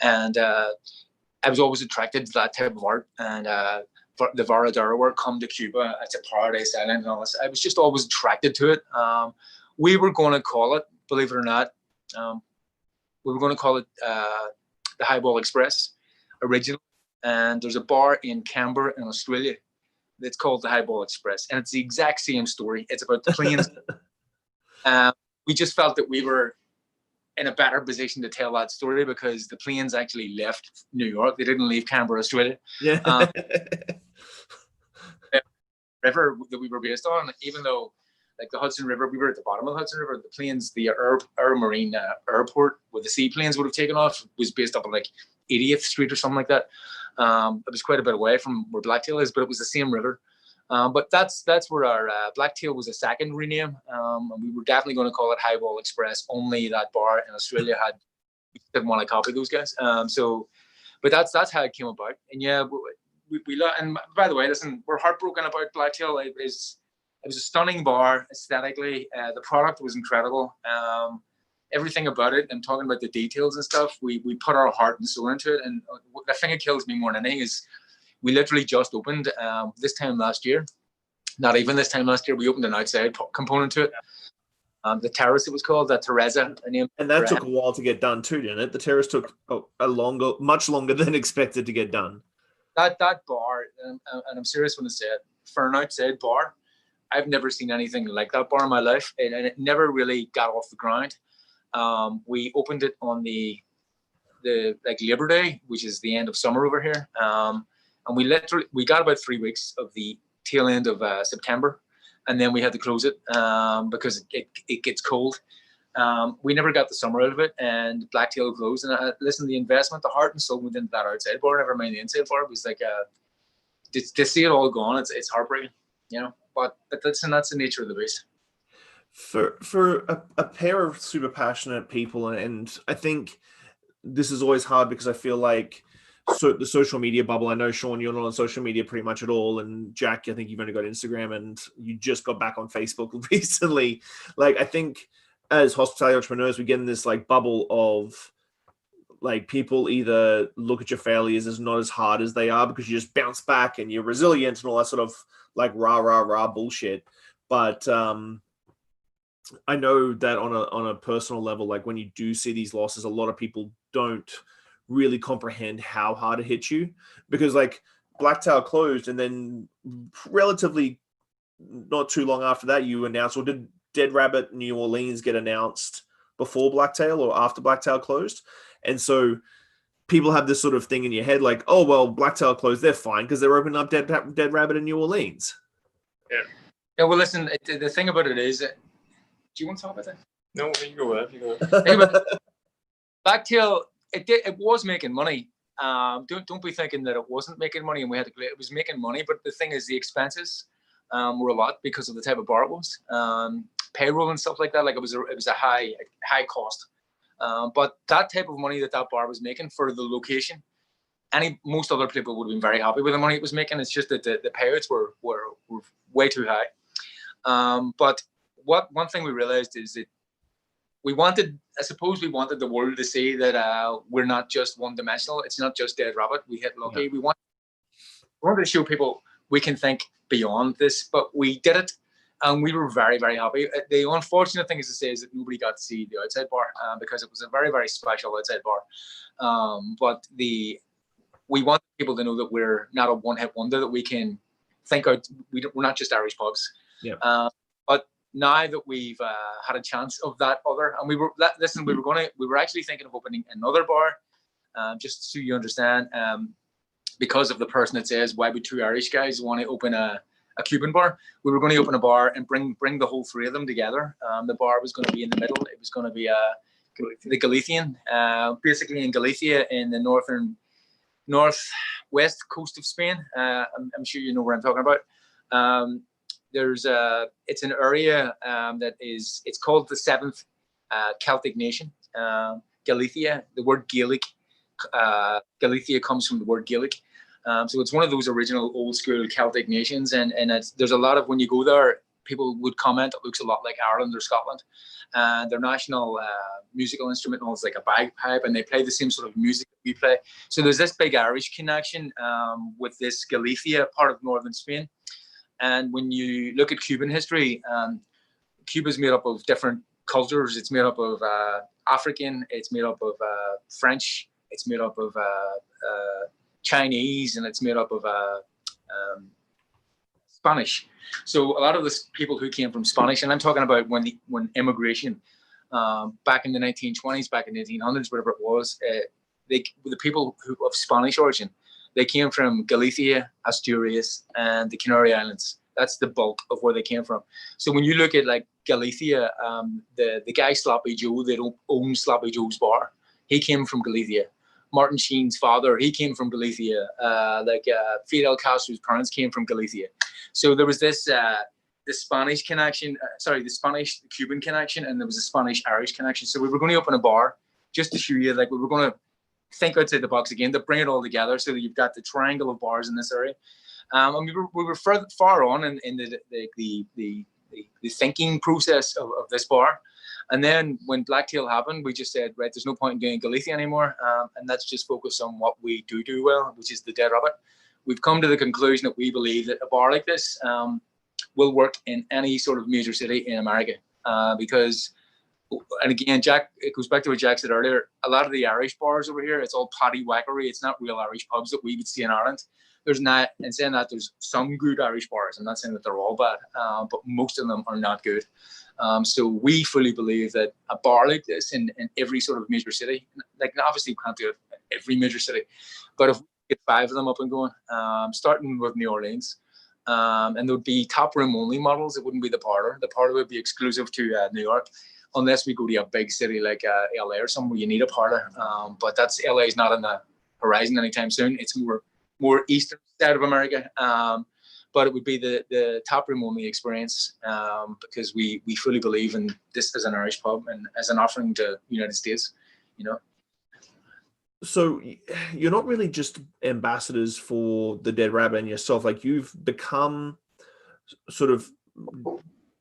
and I was always attracted to that type of art, and the Varadero work, Come to Cuba, it's a Paradise Island and all this. I was just always attracted to it. We were going to call it, believe it or not, we were going to call it the Highball Express originally. And there's a bar in Canberra in Australia that's called the Highball Express. And it's the exact same story. It's about the planes. We just felt that we were in a better position to tell that story because the planes actually left New York. They didn't leave Canberra, Australia. Yeah. The river that we were based on, even though like the Hudson River, we were at the bottom of the Hudson River. The planes, the Air Marine airport where the seaplanes would have taken off was based up on like 80th Street or something like that. It was quite a bit away from where Blacktail is, but it was the same river. But that's where our Blacktail was a secondary name. And we were definitely going to call it Highball Express. Only that bar in Australia didn't want to copy those guys. But that's how it came about. And yeah, we and by the way, listen, we're heartbroken about Blacktail. It was a stunning bar aesthetically. The product was incredible. Everything about it, and talking about the details and stuff, we put our heart and soul into it. And the thing that kills me more than anything is we literally just opened this time last year. Not even this time last year. We opened an outside component to it. The terrace, it was called, the Teresa. And that took a while to get done too, didn't it? The terrace took much longer than expected to get done. That bar, and I'm serious when I say it, for an outside bar, I've never seen anything like that bar in my life, and it never really got off the ground. We opened it on the like Labor Day, which is the end of summer over here, and we got about 3 weeks of the tail end of September, and then we had to close it because it gets cold. We never got the summer out of it, and Blacktail closed. And listen, the investment, the heart and soul went into that outside bar, never mind the inside bar. It was like to see it all gone, it's heartbreaking, you know. But that's the nature of the beast. For a pair of super passionate people, and I think this is always hard because I feel like the social media bubble. I know, Shawn, you're not on social media pretty much at all, and Jack, I think you've only got Instagram, and you just got back on Facebook recently. Like, I think as hospitality entrepreneurs, we get in this like bubble of like people either look at your failures as not as hard as they are because you just bounce back and you're resilient and all that sort of like rah bullshit. But I know that on a personal level, like when you do see these losses, a lot of people don't really comprehend how hard it hits you, because like Blacktail closed, and then relatively not too long after that, you announced, or did Dead Rabbit New Orleans get announced before Blacktail or after Blacktail closed? And so people have this sort of thing in your head, like, oh, well, Blacktail closed, they're fine because they're opening up Dead Rabbit in New Orleans. Yeah, well, listen, the thing about it is, do you want to talk about that? No, you go ahead. Blacktail, it was making money. Don't be thinking that it wasn't making money and we had to. It was making money, but the thing is, the expenses were a lot because of the type of bar it was. Payroll and stuff like that. Like it was a high cost. But that type of money that bar was making for the location, most other people would have been very happy with the money it was making. It's just that the payouts were way too high. But one thing we realized is that we wanted the world to see that we're not just one-dimensional. It's not just Dead Rabbit. We hit lucky. Yeah. We wanted to show people we can think beyond this, but we did it, and we were very, very happy. The unfortunate thing is that nobody got to see the outside bar because it was a very, very special outside bar. But we want people to know that we're not a one-hit wonder, that we can think out. We're not just Irish pubs. Yeah. But now that we've had a chance of that other, and we were actually thinking of opening another bar, just so you understand, because of the person that says, why would two Irish guys want to open a Cuban bar? We were going to open a bar and bring the whole three of them together. The bar was going to be in the middle. It was going to be the Galician, basically in Galicia, in the northwest coast of Spain. I'm sure you know where I'm talking about. It's an area it's called the seventh Celtic nation. Galicia, the word Gaelic, Galicia comes from the word Gaelic. So it's one of those original old school Celtic nations. And there's a lot of, when you go there, people would comment, it looks a lot like Ireland or Scotland. Their national musical instrument is like a bagpipe, and they play the same sort of music that we play. So there's this big Irish connection with this Galicia, part of northern Spain. And when you look at Cuban history, Cuba's made up of different cultures. It's made up of African, it's made up of French, it's made up of Chinese, and it's made up of Spanish. So a lot of the people who came from Spanish, and I'm talking about when immigration back in the 1920s, back in the 1800s, whatever it was, the people who of Spanish origin, they came from Galicia, Asturias, and the Canary Islands. That's the bulk of where they came from. So when you look at like Galicia, the guy Sloppy Joe, they don't own Sloppy Joe's bar. He came from Galicia. Martin Sheen's father, he came from Galicia. Fidel Castro's parents came from Galicia. So there was this the Spanish connection, the Spanish-Cuban connection, and there was a Spanish-Irish connection. So we were going to open a bar just to show you, like, we were going to think outside the box again to bring it all together so that you've got the triangle of bars in this area. And we were far on in the thinking process of this bar. And then when Blacktail happened, we just said, right, there's no point in doing Galicia anymore. And let's just focus on what we do well, which is the Dead Rabbit. We've come to the conclusion that we believe that a bar like this will work in any sort of major city in America. Because, and again, Jack, it goes back to what Jack said earlier, a lot of the Irish bars over here, it's all potty whackery. It's not real Irish pubs that we would see in Ireland. There's not, and saying that, there's some good Irish bars. I'm not saying that they're all bad, but most of them are not good. So we fully believe that a bar like this in every sort of major city, like obviously we can't do it in every major city, but if we get 5 of them up and going, starting with New Orleans, and there would be top room only models. It wouldn't be the parlor. The parlor would be exclusive to New York, unless we go to a big city like LA or somewhere you need a parlor. But that's LA is not on the horizon anytime soon. It's more eastern side of America. But it would be the top room only experience, because we fully believe in this as an Irish pub and as an offering to the United States, you know. So you're not really just ambassadors for the Dead Rabbit and yourself. Like, you've become sort of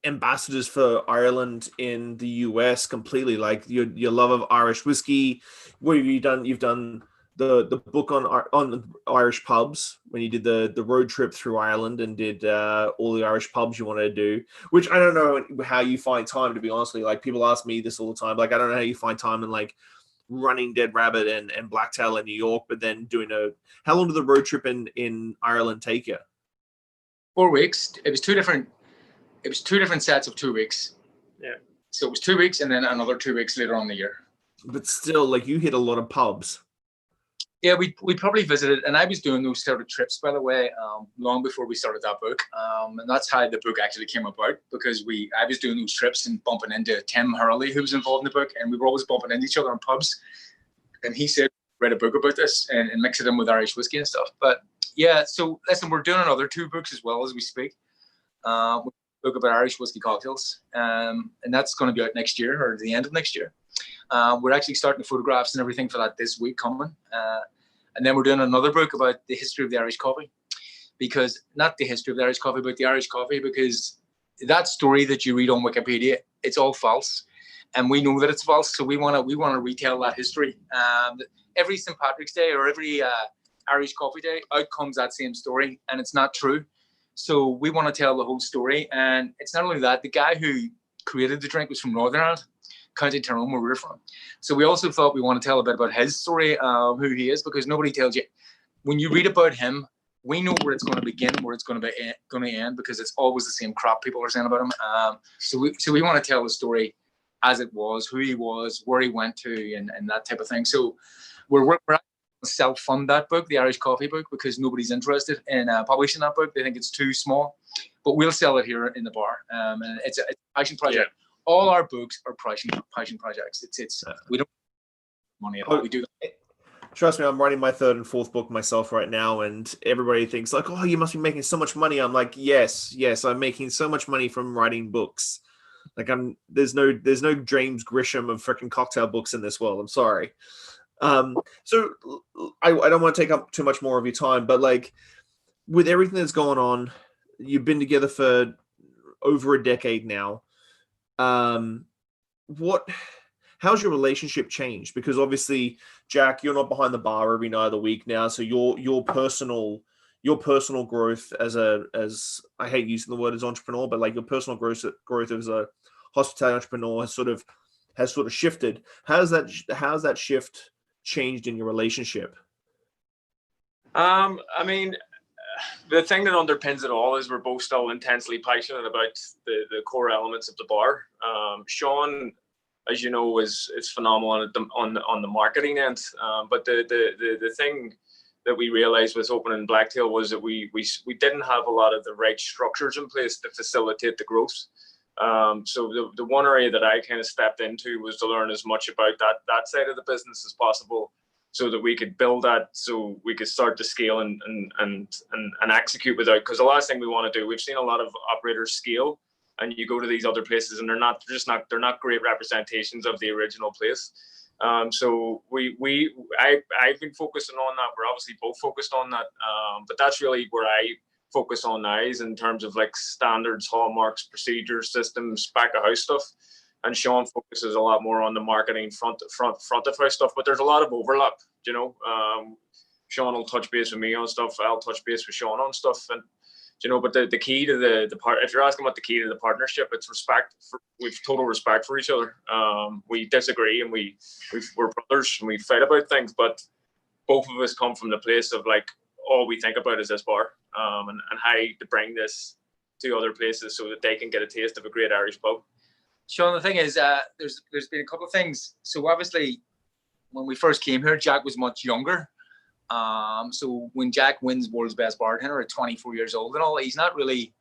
ambassadors for Ireland in the US completely. Like, your love of Irish whiskey. What have you done? You've done the book on Irish pubs when you did the road trip through Ireland and did all the Irish pubs you wanted to do, which I don't know how you find time, to be honest with you. Like, people ask me this all the time. Like, I don't know how you find time in like running Dead Rabbit and Blacktail in New York, but then doing how long did the road trip in Ireland take you? 4 weeks. It was two different sets of 2 weeks. Yeah. So it was 2 weeks and then another 2 weeks later on in the year. But still, like, you hit a lot of pubs. Yeah, we probably visited, and I was doing those sort of trips, by the way, long before we started that book. And that's how the book actually came about, because I was doing those trips and bumping into Tim Hurley, who was involved in the book, and we were always bumping into each other in pubs. And he said, write a book about this and mix it in with Irish whiskey and stuff. But yeah, so listen, we're doing another 2 books as well as we speak. A book about Irish whiskey cocktails, and that's going to be out next year, or the end of next year. We're actually starting the photographs and everything for that this week coming. And then we're doing another book about the history of the Irish coffee, because not the history of the Irish coffee, but the Irish coffee, because that story that you read on Wikipedia, it's all false. And we know that it's false. So we want to retell that history. Every St. Patrick's Day or every Irish Coffee Day, out comes that same story, and it's not true. So we want to tell the whole story. And it's not only that, the guy who created the drink was from Northern Ireland, County Tyrone, where we're from. So we also thought we want to tell a bit about his story, who he is, because nobody tells you. When you read about him, we know where it's going to begin, where it's going to end, because it's always the same crap people are saying about him. So we want to tell the story as it was, who he was, where he went to, and that type of thing. So we're self-fund that book, the Irish Coffee book, because nobody's interested in publishing that book. They think it's too small, but we'll sell it here in the bar. And it's a passion project. Yeah. All our books are passion projects. It's we don't money at all. We do that. Trust me, I'm writing my 3rd and 4th book myself right now, and everybody thinks like, "Oh, you must be making so much money." I'm like, "Yes, I'm making so much money from writing books." Like there's no James Grisham of freaking cocktail books in this world. I'm sorry. So I don't want to take up too much more of your time, but like with everything that's going on, you've been together for over a decade now. How's your relationship changed? Because obviously, Jack, you're not behind the bar every night of the week now. So your personal growth as I hate using the word as entrepreneur, but like your personal growth as a hospitality entrepreneur has sort of shifted. How's that shift changed in your relationship? I mean, the thing that underpins it all is we're both still intensely passionate about the core elements of the bar. Shawn, as you know, is phenomenal on the marketing end. But the thing that we realized with opening Blacktail was that we didn't have a lot of the right structures in place to facilitate the growth. So the one area that I kind of stepped into was to learn as much about that side of the business as possible, so that we could build that, so we could start to scale and execute without. Because the last thing we want to do, we've seen a lot of operators scale, and you go to these other places and they're not great representations of the original place. So I've been focusing on that. We're obviously both focused on that. But that's really where I focus on now, is in terms of like standards, hallmarks, procedures, systems, back of house stuff. And Shawn focuses a lot more on the marketing front of house stuff. But there's a lot of overlap, you know. Shawn will touch base with me on stuff. I'll touch base with Shawn on stuff. And you know, but the key to the part, if you're asking about the key to the partnership, it's respect. We've total respect for each other. We disagree and we're brothers and we fight about things, but both of us come from the place of like, all we think about is this bar, and how to bring this to other places so that they can get a taste of a great Irish pub. Shawn, the thing is, there's been a couple of things. So obviously, when we first came here, Jack was much younger. So when Jack wins World's Best Bartender at 24 years old and all, he's not really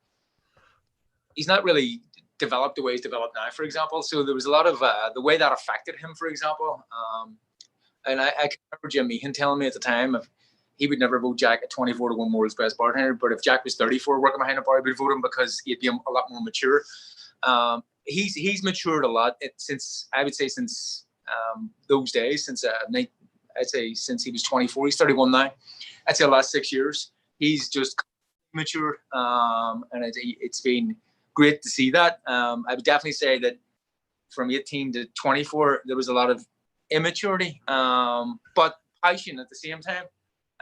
developed the way he's developed now, for example. So there was a lot of the way that affected him, for example. And I can remember Jim Meehan telling me at the time he would never vote Jack at 24 to win World's Best Bartender, but if Jack was 34 working behind a bar, he would vote him because he'd be a lot more mature. He's matured a lot since those days, I'd say since he was 24. He's 31 now. I'd say the last 6 years, he's just matured, and it's been great to see that. I would definitely say that from 18 to 24, there was a lot of immaturity, but passion at the same time.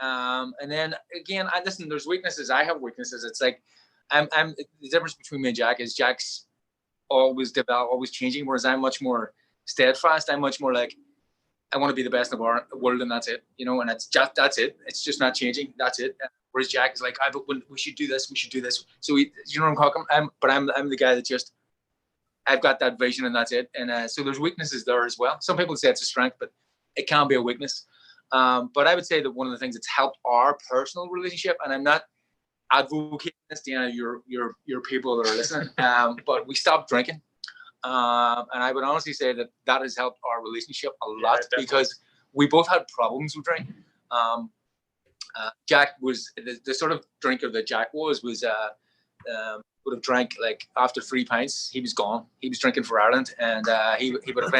And then again, listen, there's weaknesses. I have weaknesses. It's like the difference between me and Jack is Jack's always changing, whereas I'm much more steadfast. I'm much more like, I want to be the best in the world, and that's it, you know. And that's it. It's just not changing. That's it. Whereas Jack is like, but we should do this. We should do this. So you know what I'm talking. I'm the guy that just, I've got that vision, and that's it. And so there's weaknesses there as well. Some people say it's a strength, but it can be a weakness. But I would say that one of the things that's helped our personal relationship, and I'm not advocating this to your people that are listening, but we stopped drinking. And I would honestly say that has helped our relationship a lot, because we both had problems with drink. Jack was the sort of drinker that Jack was would have drank like after 3 pints, he was gone. He was drinking for Ireland, and he would have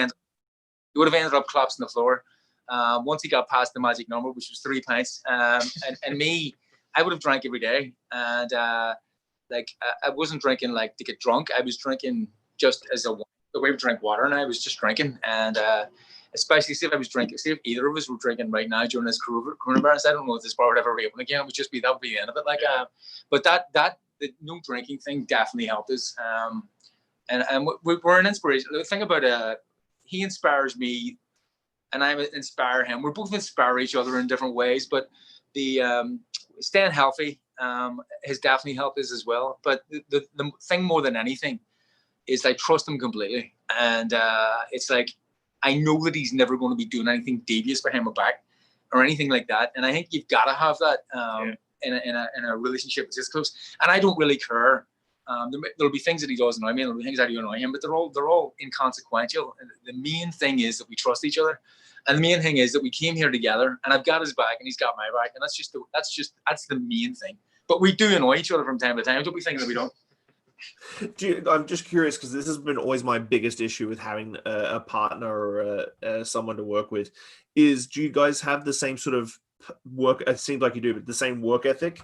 ended up collapsing the floor. Once he got past the magic number, which was 3 pints, and me, I would have drank every day, and I wasn't drinking like to get drunk. I was drinking just as the way we drink water, and I was just drinking. And especially if either of us were drinking right now during this coronavirus, I don't know if this bar would ever reopen again. It would just be, that would be the end of it. But the no drinking thing definitely helped us. And we're an inspiration. The thing about he inspires me, and I inspire him. We're both inspire each other in different ways, but the staying healthy has definitely helped us as well. But the thing more than anything is I trust him completely, and it's like I know that he's never going to be doing anything devious behind my back or anything like that. And I think you've got to have that in a relationship that's this close. And I don't really care. There'll be things that he does annoy me, and there'll be things I do annoy him, but they're all inconsequential. And the main thing is that we trust each other, and the main thing is that we came here together, and I've got his back, and he's got my back, and that's the main thing. But we do annoy each other from time to time. Don't be thinking that we don't. I'm just curious because this has been always my biggest issue with having a partner or someone to work with. Do you guys have the same sort of work? It seems like you do, but the same work ethic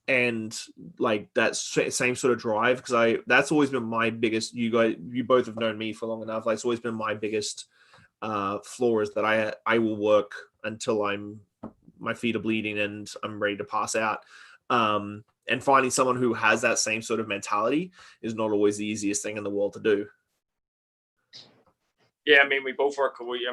and like that same sort of drive? Because that's always been my biggest. You both have known me for long enough. Like, it's always been my biggest flaw is that I will work until my feet are bleeding and I'm ready to pass out. And finding someone who has that same sort of mentality is not always the easiest thing in the world to do. Yeah, I mean, we both work. We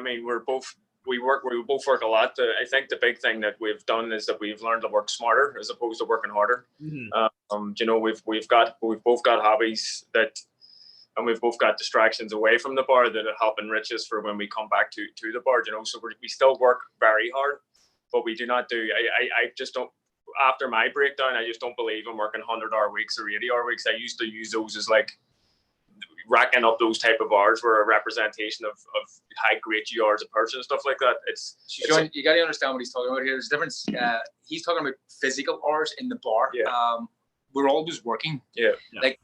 both work a lot. I think the big thing that we've done is that we've learned to work smarter as opposed to working harder. Mm-hmm. You know, we've both got hobbies and we've both got distractions away from the bar that help enrich us for when we come back to the bar. You know, so we still work very hard, but we do not do. I just don't. After my breakdown, I just don't believe in working 100-hour weeks or 80-hour weeks. I used to use those as like racking up those type of hours were a representation of how great you are as a person and stuff like that. John, you got to understand what he's talking about here. There's a difference. He's talking about physical hours in the bar. Yeah. We're always working. Yeah. Like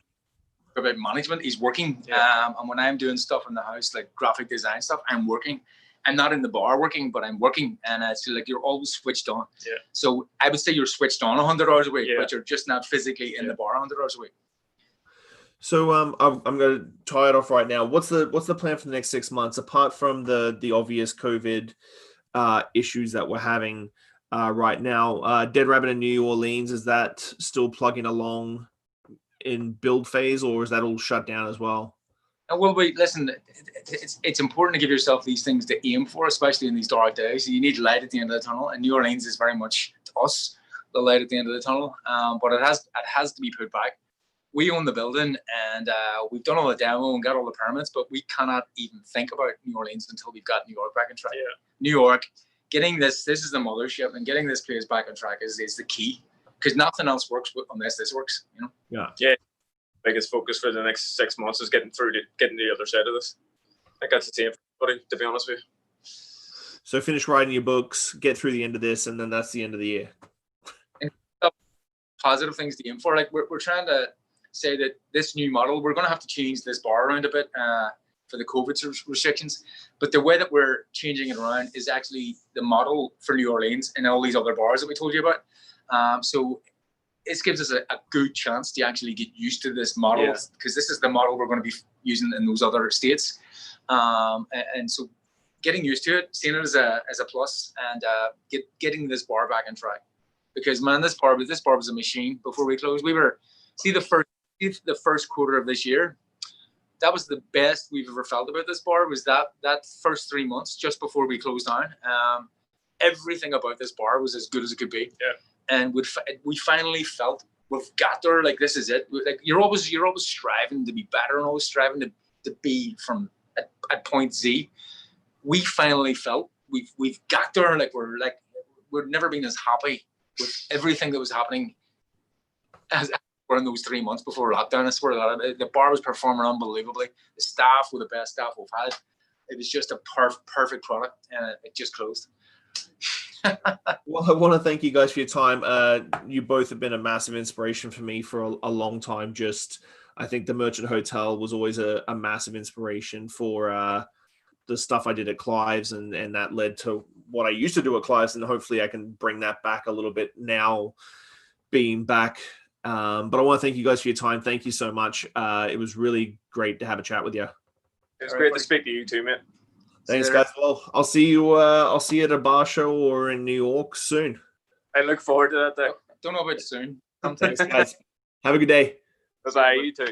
about management, he's working. Yeah. And when I'm doing stuff in the house, like graphic design stuff, I'm working. I'm not in the bar working, but I'm working, and it's like you're always switched on. Yeah. So I would say you're switched on 100 hours a week, yeah. but you're just not physically in the bar 100 hours a week. So I'm going to tie it off right now. What's the plan for the next 6 months apart from the obvious COVID issues that we're having right now? Dead Rabbit in New Orleans, is that still plugging along in build phase, or is that all shut down as well? Well, listen, it's important to give yourself these things to aim for, especially in these dark days. You need light at the end of the tunnel, and New Orleans is very much to us the light at the end of the tunnel. But it has to be put back. We own the building, and we've done all the demo and got all the permits, but we cannot even think about New Orleans until we've got New York back on track. Yeah. New York, getting this is the mothership, and getting this place back on track is the key, because nothing else works unless this works. You know. Yeah. Biggest focus for the next 6 months is getting to the other side of this. I think that's the same for everybody, to be honest with you. So finish writing your books, get through the end of this, and then that's the end of the year. And positive things to aim for. Like we're trying to say that this new model, we're going to have to change this bar around a bit for the COVID restrictions. But the way that we're changing it around is actually the model for New Orleans and all these other bars that we told you about. So this gives us a good chance to actually get used to this model, because this is the model we're going to be using in those other states. And so getting used to it, seeing it as a plus, and getting this bar back on track. Because man, this bar was a machine before we closed. We were the first quarter of this year. That was the best we've ever felt about this bar. Was that first 3 months just before we closed down. Everything about this bar was as good as it could be. Yeah. And we finally felt we've got there. Like, this is it. Like, you're always striving to be better and always striving to be from at point Z. We finally felt we've got there. Like, we've never been as happy with everything that was happening as we're in those 3 months before lockdown. I swear to God, the bar was performing unbelievably. The staff were the best staff we've had. It was just a perfect product, and it just closed. Well, I want to thank you guys for your time. You both have been a massive inspiration for me for a long time. I think the Merchant Hotel was always a massive inspiration for the stuff I did at Clive's, and that led to what I used to do at Clive's, and hopefully I can bring that back a little bit now, being back. But I want to thank you guys for your time. Thank you so much. It was really great to have a chat with you. It's great to speak to you too, mate. Thanks, guys. Well, I'll see you at a bar show or in New York soon. I look forward to that day. Don't know about soon. Thanks, guys. Have a good day. Bye. You too.